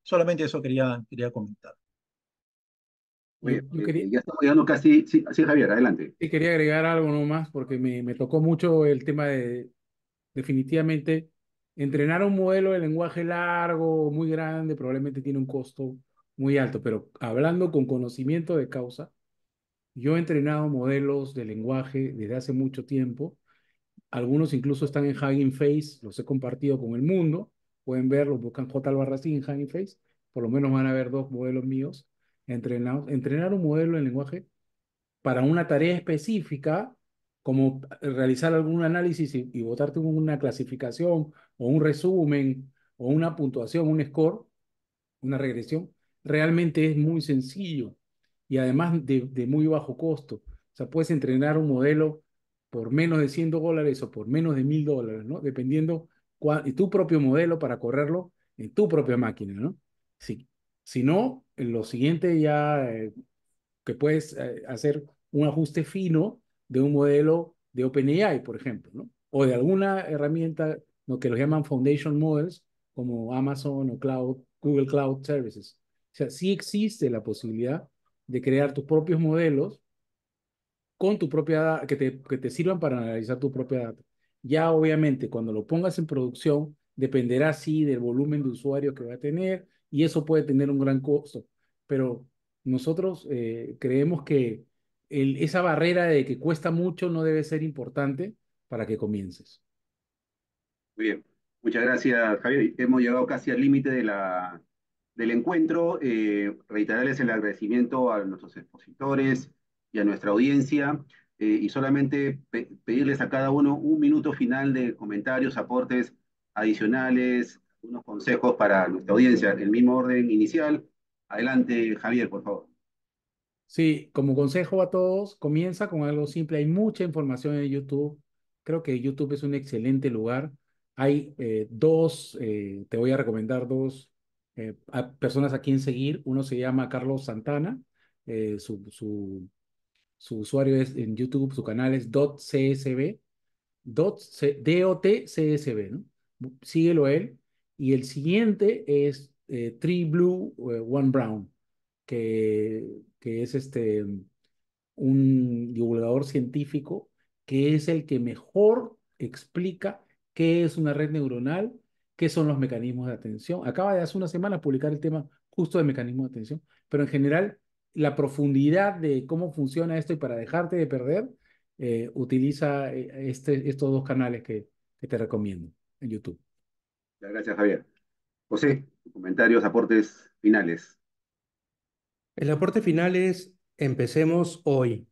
Solamente eso quería comentar. Oye, Yo quería, ya estamos llegando casi. Sí, sí, Javier, adelante. sí quería agregar algo nomás porque me tocó mucho el tema de definitivamente entrenar un modelo de lenguaje largo, muy grande, probablemente tiene un costo muy alto, pero hablando con conocimiento de causa, yo he entrenado modelos de lenguaje desde hace mucho tiempo. Algunos incluso están en Hugging Face, los he compartido con el mundo. Pueden verlos, buscan J. Albarracín en Hugging Face. Por lo menos van a ver dos modelos míos entrenados. Entrenar un modelo de lenguaje para una tarea específica, como realizar algún análisis y botarte una clasificación o un resumen o una puntuación, un score, una regresión, realmente es muy sencillo y además de muy bajo costo. O sea, puedes entrenar un modelo por menos de $100 o por menos de $1,000, ¿no? Dependiendo y tu propio modelo para correrlo en tu propia máquina, ¿no? Sí. Si no, en lo siguiente ya que puedes hacer un ajuste fino de un modelo de OpenAI, por ejemplo, ¿no? O de alguna herramienta, lo que los llaman Foundation Models, como Amazon o Google Cloud Services. O sea, sí existe la posibilidad de crear tus propios modelos con tu propia que te sirvan para analizar tu propia data. Ya obviamente cuando lo pongas en producción dependerá sí del volumen de usuarios que va a tener y eso puede tener un gran costo, pero nosotros creemos que esa barrera de que cuesta mucho no debe ser importante para que comiences. Muy bien, muchas gracias, Javier. Hemos llegado casi al límite del encuentro. Reiterarles el agradecimiento a nuestros expositores y a nuestra audiencia, y solamente pedirles a cada uno un minuto final de comentarios, aportes adicionales, unos consejos para nuestra audiencia. El mismo orden inicial. Adelante, Javier, por favor. Sí, como consejo a todos, comienza con algo simple. Hay mucha información en YouTube. Creo que YouTube es un excelente lugar. Hay te voy a recomendar dos personas a quien seguir. Uno se llama Carlos Santana. Su usuario es en YouTube, su canal es .csb, DOTCSB, ¿no? Síguelo a él. Y el siguiente es Three Blue, One Brown, que es un divulgador científico que es el que mejor explica qué es una red neuronal, qué son los mecanismos de atención. Acaba de hace una semana publicar el tema justo de mecanismos de atención, pero en general la profundidad de cómo funciona esto y para dejarte de perder, utiliza estos dos canales que te recomiendo en YouTube. Muchas gracias, Javier. José, comentarios, aportes finales. El aporte final es, empecemos hoy.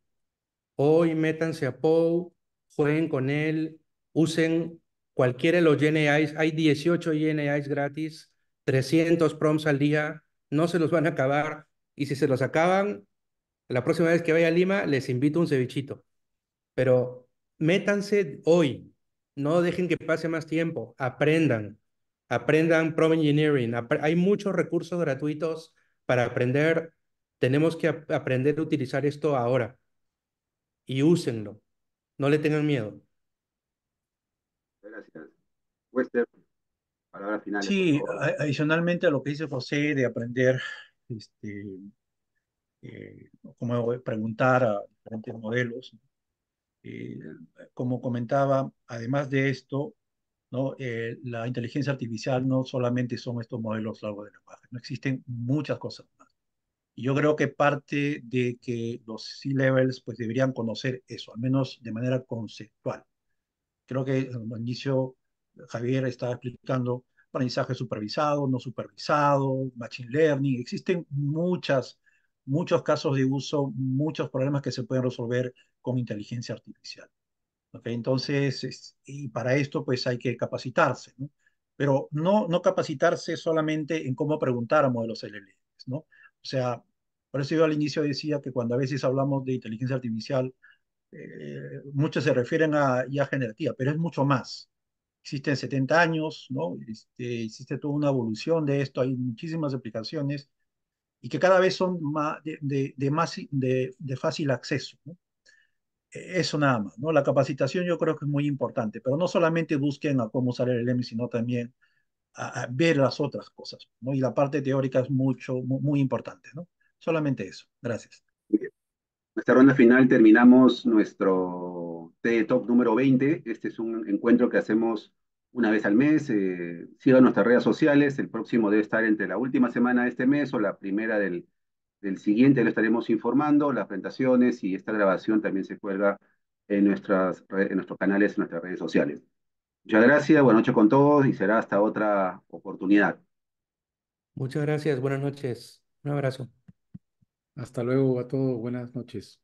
Hoy métanse a Poe, jueguen con él, usen cualquiera de los GNIs. Hay 18 GNIs gratis, 300 prompts al día, no se los van a acabar. Y si se los acaban, la próxima vez que vaya a Lima, les invito un cevichito. pero métanse hoy, no dejen que pase más tiempo, aprendan Prompt Engineering, hay muchos recursos gratuitos para aprender, tenemos que aprender a utilizar esto ahora y úsenlo, no le tengan miedo. Gracias. Wester, palabras finales, por Sí, favor. adicionalmente a lo que dice José de aprender, este, como preguntar a diferentes modelos, eh, como comentaba, además de esto, ¿no? La inteligencia artificial no solamente son estos modelos largos de lenguaje, no existen muchas cosas más. Y yo creo que parte de que los C-levels pues deberían conocer eso, al menos de manera conceptual. Creo que al inicio Javier estaba explicando aprendizaje supervisado, no supervisado, machine learning. Existen muchos casos de uso, muchos problemas que se pueden resolver con inteligencia artificial. ¿Ok? Entonces, y para esto pues hay que capacitarse, ¿no? Pero no capacitarse solamente en cómo preguntar a modelos LLMs, ¿no? O sea, por eso yo al inicio decía que cuando a veces hablamos de inteligencia artificial, muchos se refieren a IA generativa, pero es mucho más. Existen 70 años, ¿no? Existe toda una evolución de esto, hay muchísimas aplicaciones y que cada vez son más de fácil acceso, ¿no? Eso nada más, ¿no? La capacitación yo creo que es muy importante, pero no solamente busquen a cómo usar el LM, sino también a ver las otras cosas, ¿no? Y la parte teórica es muy importante, ¿no? Solamente eso. Gracias. Esta ronda final terminamos nuestro TED Talk número 20. Este es un encuentro que hacemos una vez al mes. Sigan nuestras redes sociales. El próximo debe estar entre la última semana de este mes o la primera del siguiente. Lo estaremos informando. Las presentaciones y esta grabación también se cuelga en nuestros canales, en nuestras redes sociales. Muchas gracias. Buenas noches con todos y será hasta otra oportunidad. Muchas gracias, buenas noches, un abrazo. Hasta luego a todos. Buenas noches.